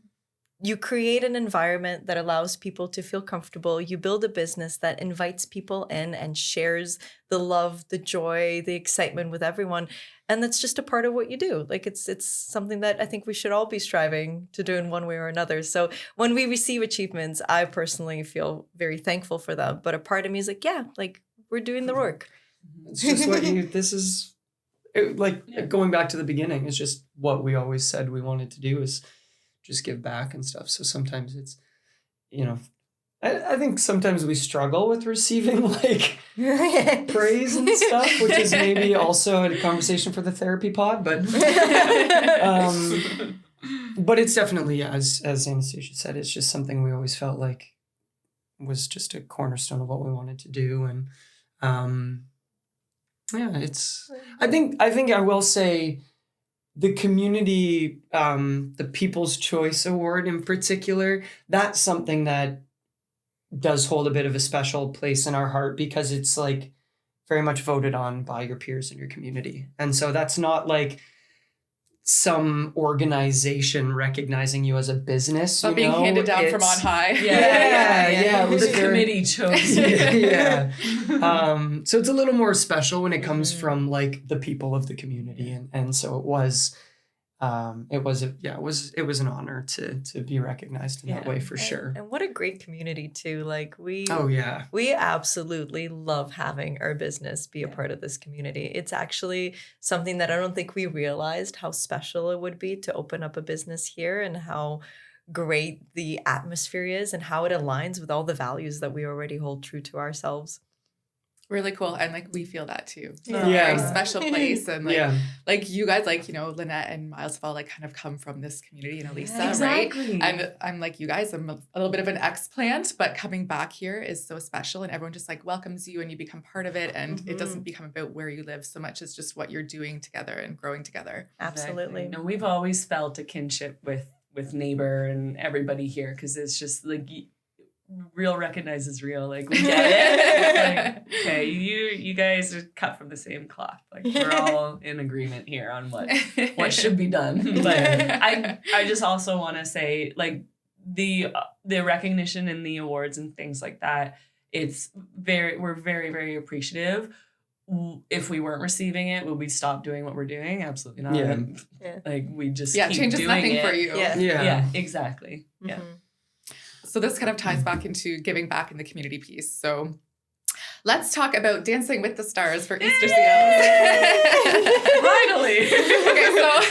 [SPEAKER 2] create an environment that allows people to feel comfortable. You build a business that invites people in and shares the love, the joy, the excitement with everyone. And that's just a part of what you do. Like it's something that I think we should all be striving to do in one way or another. So when we receive achievements, I personally feel very thankful for them. But a part of me is like, yeah, like we're doing the work.
[SPEAKER 3] It's just going back to the beginning, it's just what we always said we wanted to do is just give back and stuff. So sometimes it's, I think sometimes we struggle with receiving like praise and stuff, which is maybe also a conversation for the therapy pod, but it's definitely, as Anastasia said, it's just something we always felt like was just a cornerstone of what we wanted to do. And I think I will say the community, the People's Choice Award in particular, that's something that does hold a bit of a special place in our heart because it's like very much voted on by your peers in your community. And so that's not like some organization recognizing you as a business.
[SPEAKER 1] But being handed down from on high.
[SPEAKER 3] Yeah. It was
[SPEAKER 4] the committee chose.
[SPEAKER 3] Yeah. So it's a little more special when it comes from like the people of the community. And so it was an honor to be recognized in that way for sure.
[SPEAKER 2] And what a great community too. Like we absolutely love having our business be a part of this community. It's actually something that I don't think we realized how special it would be to open up a business here and how great the atmosphere is and how it aligns with all the values that we already hold true to ourselves.
[SPEAKER 1] Really cool. And like we feel that too. It's
[SPEAKER 3] Yeah.
[SPEAKER 1] a very special place. And like you guys, like, Lynette and Miles have all like kind of come from this community and Elisa,
[SPEAKER 4] exactly.
[SPEAKER 1] right? And I'm like you guys, I'm a little bit of an explant, but coming back here is so special and everyone just like welcomes you and you become part of it. And it doesn't become about where you live so much as just what you're doing together and growing together.
[SPEAKER 2] Absolutely.
[SPEAKER 4] Exactly. No, we've always felt a kinship with Neighbor and everybody here because it's just like real recognizes real. Like we get it. It's like, okay, you guys are cut from the same cloth. Like we're all in agreement here on what should be done. But I just also want to say like the recognition and the awards and things like that. We're very, very appreciative. If we weren't receiving it, would we stop doing what we're doing? Absolutely not.
[SPEAKER 2] Yeah.
[SPEAKER 4] Like we just
[SPEAKER 1] Yeah,
[SPEAKER 4] keep
[SPEAKER 1] changes
[SPEAKER 4] doing
[SPEAKER 1] nothing
[SPEAKER 4] it.
[SPEAKER 1] for you.
[SPEAKER 4] Yeah, exactly. Yeah.
[SPEAKER 1] So this kind of ties back into giving back in the community piece. So let's talk about Dancing with the Stars for Easter Seals.
[SPEAKER 4] Finally.
[SPEAKER 1] Okay, so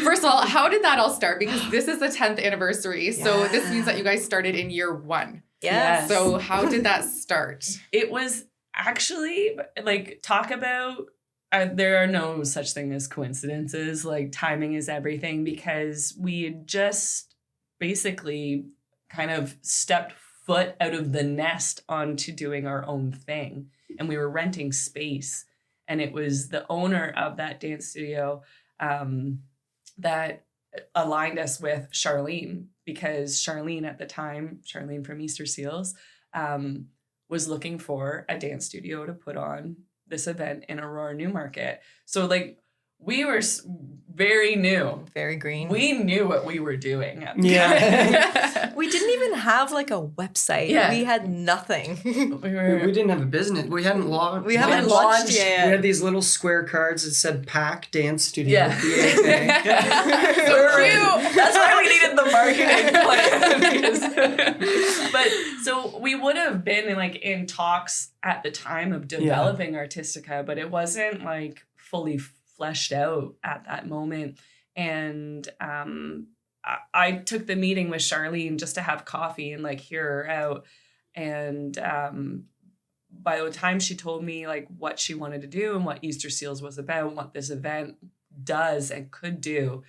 [SPEAKER 1] first of all, how did that all start? Because this is the 10th anniversary. So this means that you guys started in year 1.
[SPEAKER 2] Yes.
[SPEAKER 1] So how did that start?
[SPEAKER 4] It was actually like talk about there are no such thing as coincidences. Like timing is everything because we had just basically kind of stepped foot out of the nest onto doing our own thing. And we were renting space. And it was the owner of that dance studio that aligned us with Charlene, because Charlene at the time, Charlene from Easter Seals, was looking for a dance studio to put on this event in Aurora Newmarket. So like we were very new.
[SPEAKER 2] Very green.
[SPEAKER 4] We knew what we were doing at the
[SPEAKER 3] Yeah.
[SPEAKER 2] We didn't even have like a website.
[SPEAKER 4] Yeah.
[SPEAKER 2] We had nothing.
[SPEAKER 3] We didn't have a business. We hadn't launched.
[SPEAKER 2] We haven't launched yet.
[SPEAKER 3] We had these little square cards that said "Pack Dance Studio."
[SPEAKER 4] Yeah.
[SPEAKER 1] So cute.
[SPEAKER 4] That's why we needed the marketing plan. But so we would have been in talks at the time of developing Artistica, but it wasn't like fully fleshed out at that moment. And I took the meeting with Charlene just to have coffee and hear her out. And by the time she told me what she wanted to do and what Easter Seals was about, and what this event does and could do,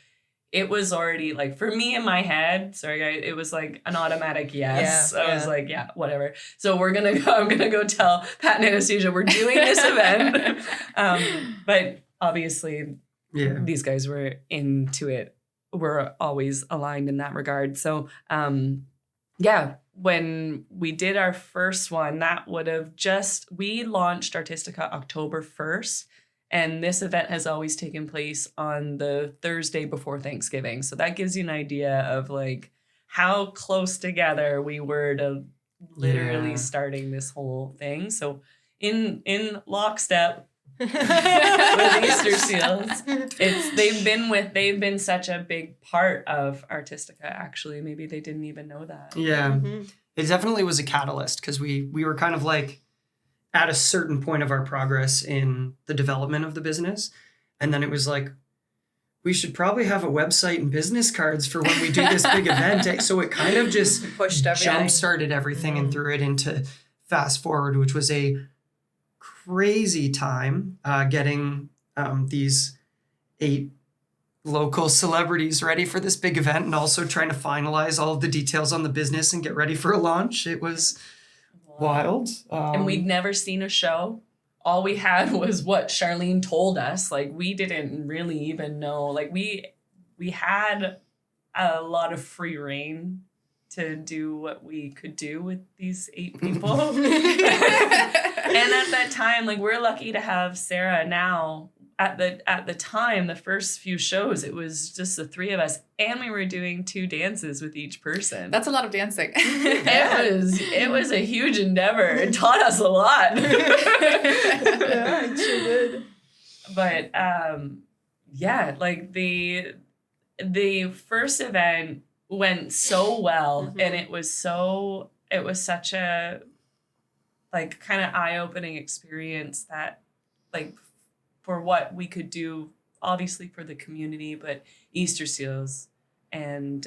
[SPEAKER 4] it was already for me in my head, sorry guys, it was an automatic yes. I was yeah, whatever. So I'm gonna go tell Pat and Anastasia we're doing this event. But obviously these guys were into it. We're always aligned in that regard. So when we did our first one, that would have we launched Artistica October 1st. And this event has always taken place on the Thursday before Thanksgiving. So that gives you an idea of how close together we were to literally starting this whole thing. So in lockstep with Easter Seals, they've been such a big part of Artistica. Actually, maybe they didn't even know that.
[SPEAKER 3] Yeah,
[SPEAKER 2] Mm-hmm.
[SPEAKER 3] It definitely was a catalyst because we were kind of at a certain point of our progress in the development of the business. And then it was we should probably have a website and business cards for when we do this big event. So it kind of just
[SPEAKER 2] Pushed everything.
[SPEAKER 3] jump-started everything and threw it into fast forward, which was a crazy time getting these 8 local celebrities ready for this big event and also trying to finalize all of the details on the business and get ready for a launch. It was wild.
[SPEAKER 4] And we'd never seen a show. All we had was what Charlene told us. We didn't really even know. We had a lot of free reign to do what we could do with these 8 people. And at that time, we're lucky to have Sarah now. At the time, the first few shows, it was just the 3 of us, and we were doing 2 dances with each person.
[SPEAKER 1] That's a lot of dancing.
[SPEAKER 4] It was a huge endeavor. It taught us a lot.
[SPEAKER 2] Yeah, it sure did.
[SPEAKER 4] But the first event went so well, and it was such a kind of eye-opening experience that for what we could do, obviously for the community, but Easter Seals. And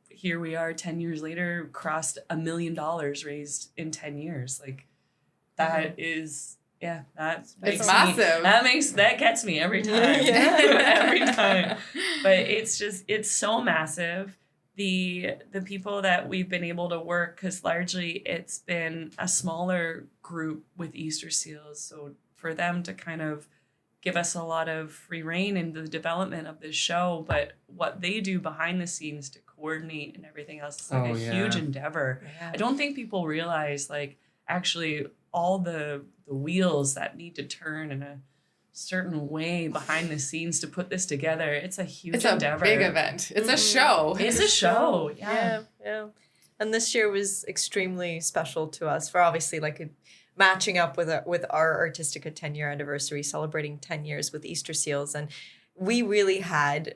[SPEAKER 4] here we are 10 years later, crossed $1 million raised in 10 years. That is, that's
[SPEAKER 1] It's massive.
[SPEAKER 4] That gets me every time. Every time. But it's so massive. The people that we've been able to work, because largely it's been a smaller group with Easter Seals. So for them to kind of give us a lot of free reign in the development of this show, but what they do behind the scenes to coordinate and everything else is a huge endeavor.
[SPEAKER 2] Yeah.
[SPEAKER 4] I don't think people realize actually all the wheels that need to turn in a certain way behind the scenes to put this together. It's a huge endeavor.
[SPEAKER 1] It's a big event. It's a show.
[SPEAKER 4] It's a show. Yeah.
[SPEAKER 2] And this year was extremely special to us for obviously matching up with our Artistica 10-year anniversary, celebrating 10 years with Easter Seals. And we really had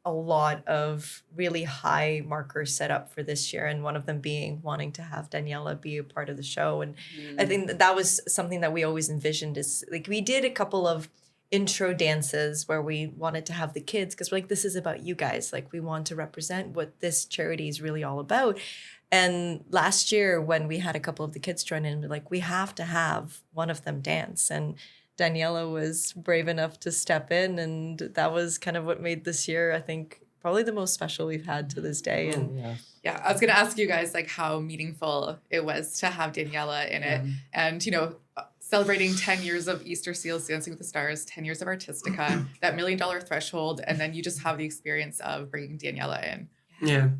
[SPEAKER 2] a lot of really high markers set up for this year. And one of them being wanting to have Daniela be a part of the show. And I think that was something that we always envisioned is we did a couple of intro dances where we wanted to have the kids because this is about you guys. We want to represent what this charity is really all about. And last year when we had a couple of the kids join in, we have to have one of them dance. And Daniela was brave enough to step in. And that was kind of what made this year, I think, probably the most special we've had to this day. And
[SPEAKER 1] Yeah, I was going to ask you guys how meaningful it was to have Daniela in it. And, celebrating 10 years of Easter Seals, Dancing with the Stars, 10 years of Artistica, that $1 million threshold, and then you just have the experience of bringing Daniela in.
[SPEAKER 3] Yeah.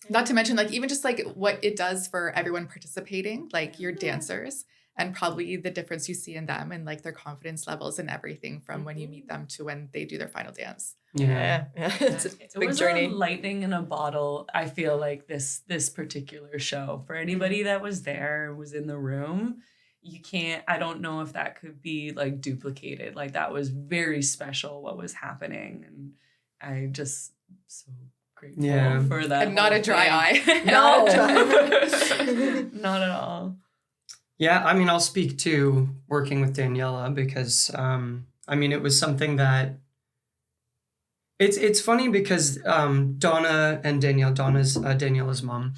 [SPEAKER 1] Not to mention, even just what it does for everyone participating, your dancers, and probably the difference you see in them and like their confidence levels and everything from when you meet them to when they do their final dance.
[SPEAKER 2] Yeah. It's a big
[SPEAKER 4] was
[SPEAKER 2] journey.
[SPEAKER 4] a lightning in a bottle. I feel like this particular show, for anybody that was there, was in the room, I don't know if that could be like duplicated. Like that was very special what was happening, and I just so grateful for that.
[SPEAKER 1] And not a dry
[SPEAKER 4] thing.
[SPEAKER 1] eye.
[SPEAKER 2] No.
[SPEAKER 4] Not at all.
[SPEAKER 3] Yeah, I mean, I'll speak to working with Daniela because, I mean, it was something that it's funny because Donna and Danielle, Daniela's mom,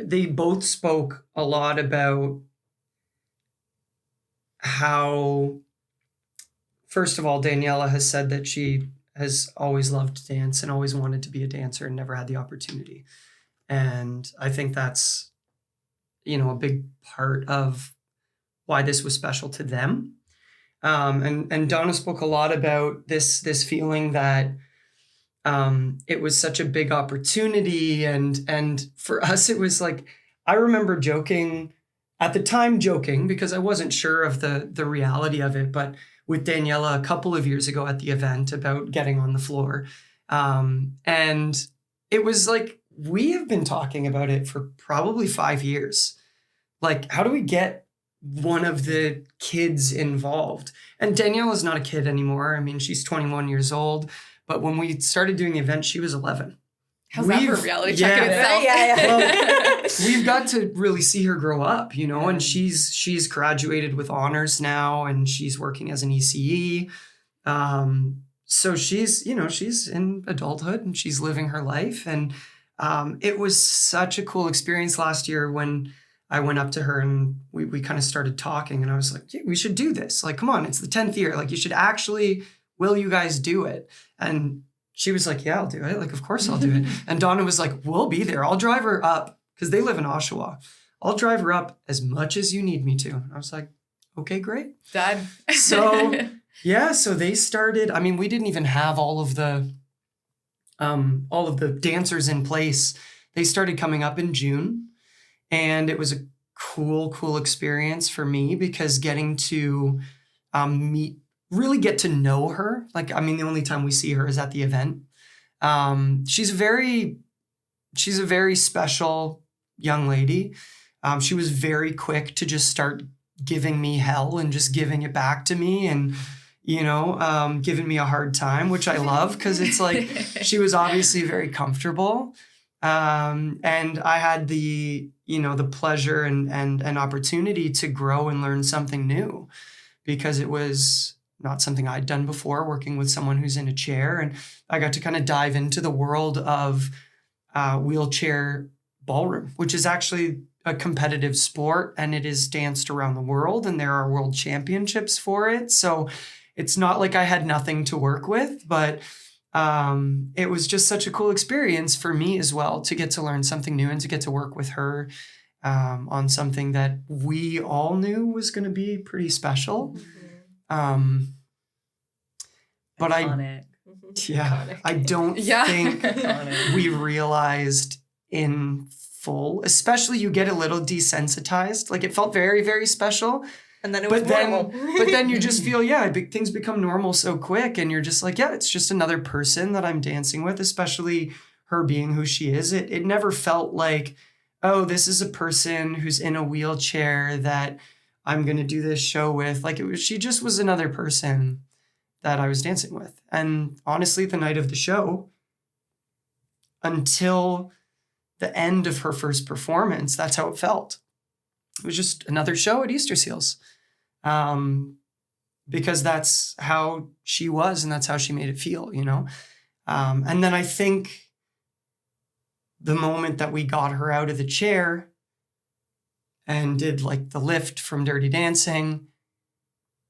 [SPEAKER 3] they both spoke a lot about how, first of all, Daniela has said that she has always loved to dance and always wanted to be a dancer and never had the opportunity. And I think that's, you know, a big part of why this was special to them. And Donna spoke a lot about this feeling that it was such a big opportunity. And for us, it was like, I remember joking because I wasn't sure of the reality of it, but with Daniela a couple of years ago at the event about getting on the floor. And it was like, we have been talking about it for probably 5 years. Like, how do we get one of the kids involved? And Daniela's not a kid anymore. I mean, she's 21 years old. But when we started doing the event, she was 11.
[SPEAKER 1] How's that for reality check in itself?
[SPEAKER 2] Yeah.
[SPEAKER 3] Well, we've got to really see her grow up, you know, and she's graduated with honors now, and she's working as an ECE. So she's in adulthood and she's living her life. And it was such a cool experience last year when I went up to her and we kind of started talking, and I was like, yeah, we should do this. Like, come on, it's the 10th year. Like, you should actually, will you guys do it? And she was like, yeah, I'll do it. Like, of course I'll do it. And Donna was like, we'll be there. I'll drive her up because they live in Oshawa. I'll drive her up as much as you need me to. And I was like, okay, great.
[SPEAKER 1] Done.
[SPEAKER 3] So yeah, so they started, I mean, we didn't even have all of the dancers in place. They started coming up in June, and it was a cool experience for me because getting to really get to know her. Like, I mean, the only time we see her is at the event. She's a very special young lady. She was very quick to just start giving me hell and just giving it back to me, and, you know, giving me a hard time, which I love because it's like she was obviously very comfortable. And I had the pleasure and opportunity to grow and learn something new because it was not something I'd done before, working with someone who's in a chair. And I got to kind of dive into the world of wheelchair ballroom, which is actually a competitive sport, and it is danced around the world, and there are world championships for it. So it's not like I had nothing to work with, but it was just such a cool experience for me as well to get to learn something new and to get to work with her on something that we all knew was going to be pretty special. But
[SPEAKER 4] Iconic.
[SPEAKER 3] I don't think
[SPEAKER 4] Iconic.
[SPEAKER 3] we realized in full, especially you get a little desensitized. Like, it felt very, very special.
[SPEAKER 2] And then it was normal.
[SPEAKER 3] But then you just feel, things become normal so quick, and you're just like, yeah, it's just another person that I'm dancing with, especially her being who she is. It never felt like, oh, this is a person who's in a wheelchair that I'm going to do this show with. Like, she just was another person that I was dancing with. And honestly, the night of the show, until the end of her first performance, that's how it felt. It was just another show at Easter Seals. Because that's how she was and that's how she made it feel, you know? And then I think the moment that we got her out of the chair and did like the lift from Dirty Dancing,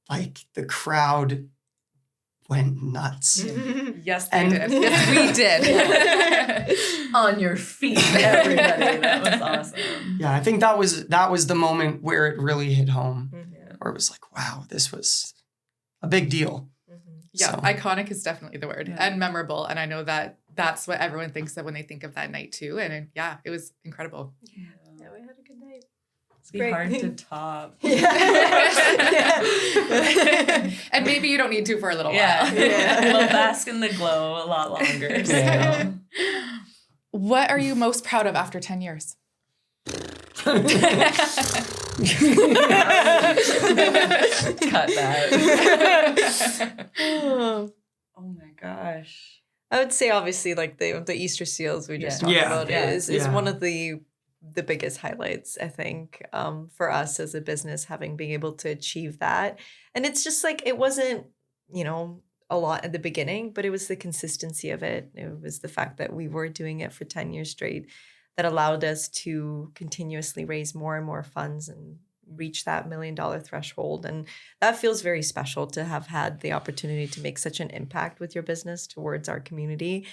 [SPEAKER 3] like the crowd went nuts.
[SPEAKER 1] Yes, they did. Yes, we did.
[SPEAKER 4] On your feet, everybody. That was awesome.
[SPEAKER 3] Yeah, I think that was the moment where it really hit home. Where it was like, wow, this was a big deal.
[SPEAKER 1] Yeah,
[SPEAKER 3] So.
[SPEAKER 1] iconic is definitely the word, and memorable. And I know that that's what everyone thinks of when they think of that night too. And it was incredible.
[SPEAKER 2] Yeah, we had a good night.
[SPEAKER 4] It's be
[SPEAKER 2] great.
[SPEAKER 4] hard to top.
[SPEAKER 1] And maybe you don't need to for a little
[SPEAKER 4] Yeah.
[SPEAKER 1] while.
[SPEAKER 4] We'll bask in the glow a lot longer.
[SPEAKER 3] Yeah.
[SPEAKER 4] So.
[SPEAKER 1] What are you most proud of after 10 years?
[SPEAKER 4] Cut that. Oh my gosh.
[SPEAKER 2] I would say obviously like the Easter seals we just
[SPEAKER 4] Yeah.
[SPEAKER 2] talked
[SPEAKER 3] Yeah.
[SPEAKER 2] about
[SPEAKER 4] Yeah.
[SPEAKER 2] is
[SPEAKER 3] Yeah.
[SPEAKER 2] one of the biggest highlights, I think, for us as a business, having been able to achieve that. And it's just like, it wasn't, a lot at the beginning, but it was the consistency of it. It was the fact that we were doing it for 10 years straight that allowed us to continuously raise more and more funds and reach that $1 million threshold. And that feels very special to have had the opportunity to make such an impact with your business towards our community.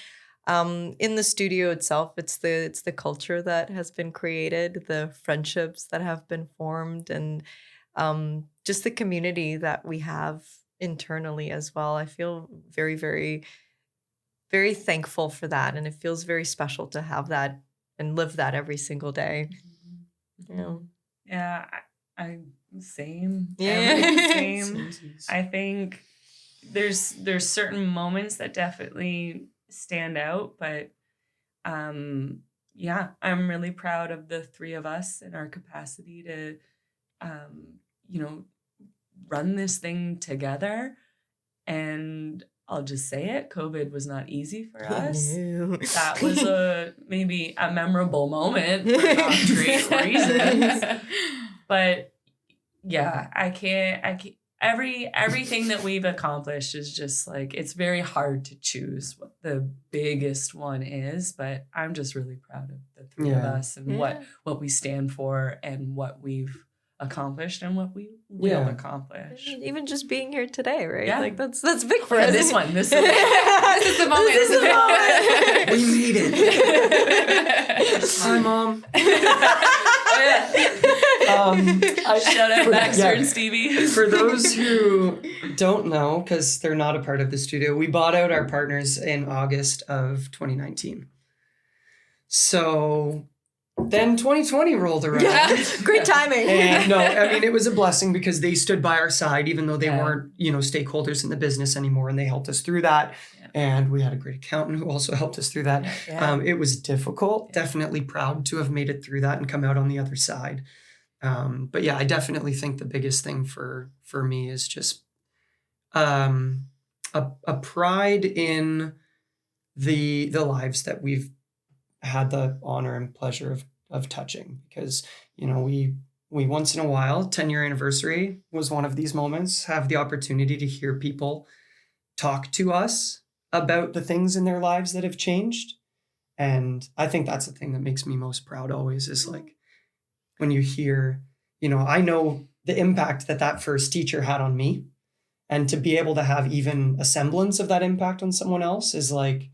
[SPEAKER 2] In the studio itself, it's the culture that has been created, the friendships that have been formed, and just the community that we have internally as well. I feel very, very, very thankful for that. And it feels very special to have that and live that every single day.
[SPEAKER 4] Yeah, I same.
[SPEAKER 2] Yeah.
[SPEAKER 4] Same. I think there's certain moments that definitely stand out, but yeah, I'm really proud of the three of us and our capacity to run this thing together. And I'll just say it, COVID was not easy for us.
[SPEAKER 2] No.
[SPEAKER 4] That was maybe a memorable moment for not great reasons. But yeah, I can't everything that we've accomplished is just like, it's very hard to choose what the biggest one is, but I'm just really proud of the three of us and what we stand for and what we've accomplished and what we will accomplish.
[SPEAKER 2] Even just being here today, right?
[SPEAKER 4] Yeah.
[SPEAKER 2] Like that's big for
[SPEAKER 4] Yeah,
[SPEAKER 2] us.
[SPEAKER 4] this one. This is
[SPEAKER 1] This is the moment.
[SPEAKER 2] This is the moment.
[SPEAKER 3] We made it. Hi, Mom.
[SPEAKER 4] Shout out Baxter and Stevie.
[SPEAKER 3] For those who don't know, because they're not a part of the studio, we bought out our partners in August of 2019. So then 2020 rolled around.
[SPEAKER 2] Yeah, great timing.
[SPEAKER 3] And no, I mean, it was a blessing because they stood by our side, even though they
[SPEAKER 4] Yeah.
[SPEAKER 3] weren't, stakeholders in the business anymore, and they helped us through that.
[SPEAKER 4] Yeah.
[SPEAKER 3] And we had a great accountant who also helped us through that.
[SPEAKER 2] Yeah.
[SPEAKER 3] It was difficult, definitely proud to have made it through that and come out on the other side. But yeah, I definitely think the biggest thing for me is just a pride in the lives that we've had the honor and pleasure of touching, because we once in a while, 10-year anniversary was one of these moments, have the opportunity to hear people talk to us about the things in their lives that have changed. And I think that's the thing that makes me most proud always, is like when you hear, I know the impact that first teacher had on me, and to be able to have even a semblance of that impact on someone else is like,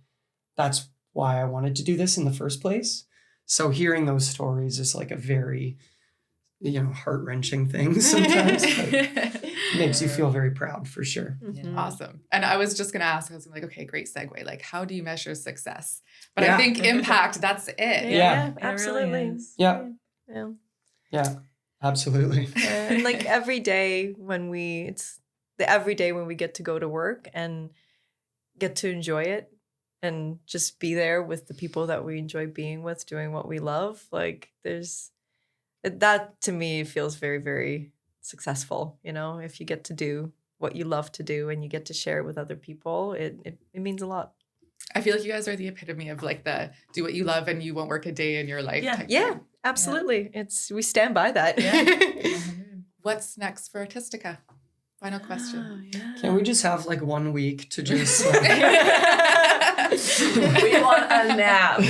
[SPEAKER 3] that's why I wanted to do this in the first place. So hearing those stories is like a very, heart-wrenching thing sometimes. But makes you feel very proud for sure.
[SPEAKER 2] Mhm.
[SPEAKER 1] Awesome. And I was just going to ask, I was like, okay, great segue. Like, how do you measure success? But
[SPEAKER 3] Yeah.
[SPEAKER 1] I think impact, that's it.
[SPEAKER 3] Yeah.
[SPEAKER 2] Absolutely.
[SPEAKER 3] Yeah.
[SPEAKER 2] Yeah.
[SPEAKER 3] Yeah, absolutely.
[SPEAKER 2] And like every day when we get to go to work and get to enjoy it and just be there with the people that we enjoy being with, doing what we love, like that to me feels very, very successful. If you get to do what you love to do and you get to share it with other people, it means a lot.
[SPEAKER 1] I feel like you guys are the epitome of like the do what you love and you won't work a day in your life.
[SPEAKER 4] Yeah.
[SPEAKER 1] type
[SPEAKER 2] Yeah,
[SPEAKER 1] thing.
[SPEAKER 2] absolutely. We stand by that.
[SPEAKER 4] Yeah.
[SPEAKER 1] What's next for Artistica? Final question.
[SPEAKER 3] Can we just have like 1 week to just
[SPEAKER 4] We want a nap.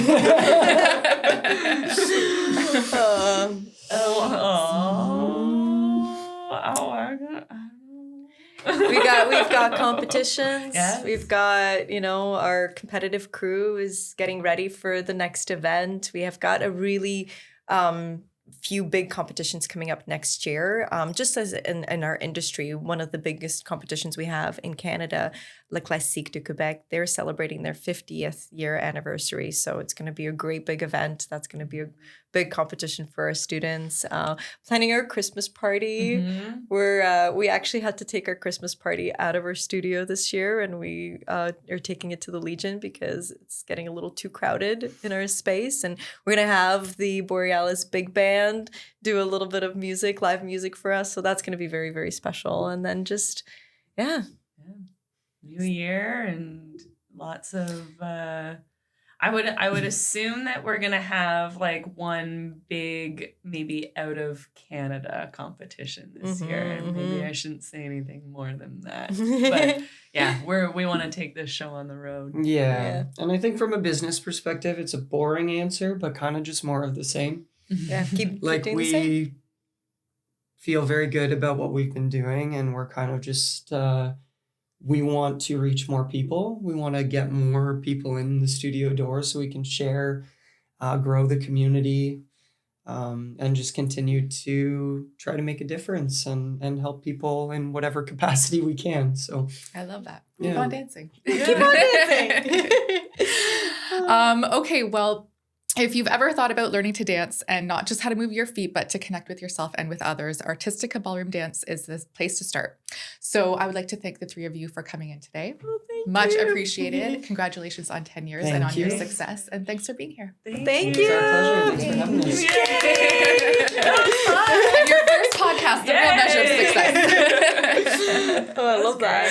[SPEAKER 2] We've got competitions.
[SPEAKER 4] Yes.
[SPEAKER 2] We've got, our competitive crew is getting ready for the next event. We have got a really few big competitions coming up next year. Just as in our industry, one of the biggest competitions we have in Canada, Le Classique de Quebec, they're celebrating their 50th year anniversary. So it's going to be a great big event. That's going to be a big competition for our students. Planning our Christmas party.
[SPEAKER 1] Mhm.
[SPEAKER 2] We actually had to take our Christmas party out of our studio this year, and we are taking it to the Legion because it's getting a little too crowded in our space. And we're gonna have the Borealis Big Band do a little bit of music, live music for us. So that's gonna be very, very special. And then just
[SPEAKER 4] Yeah. New year and lots of I would assume that we're gonna have like one big maybe out of Canada competition this year. And maybe I shouldn't say anything more than that. But yeah, we want to take this show on the road.
[SPEAKER 3] Yeah. And I think from a business perspective, it's a boring answer, but kind of just more of the same.
[SPEAKER 2] Yeah, keep
[SPEAKER 3] Like
[SPEAKER 2] doing the same.
[SPEAKER 3] we feel very good about what we've been doing, and we're kind of just we want to reach more people. We want to get more people in the studio door so we can share, grow the community, and just continue to try to make a difference and help people in whatever capacity we can. So
[SPEAKER 1] I love that.
[SPEAKER 3] Yeah.
[SPEAKER 1] Keep on dancing.
[SPEAKER 2] Keep on dancing.
[SPEAKER 1] Okay, well, if you've ever thought about learning to dance and not just how to move your feet, but to connect with yourself and with others, Artistica Ballroom Dance is the place to start. So I would like to thank the three of you for coming in today.
[SPEAKER 2] Well, thank
[SPEAKER 1] Much
[SPEAKER 2] you.
[SPEAKER 1] appreciated. Congratulations on 10 years and
[SPEAKER 3] Thank
[SPEAKER 1] on your
[SPEAKER 3] you.
[SPEAKER 1] success. And thanks for being here.
[SPEAKER 2] Thank
[SPEAKER 3] It's our pleasure. Thanks for having us.
[SPEAKER 1] And your first podcast, the real measure of success.
[SPEAKER 2] Oh, I love that.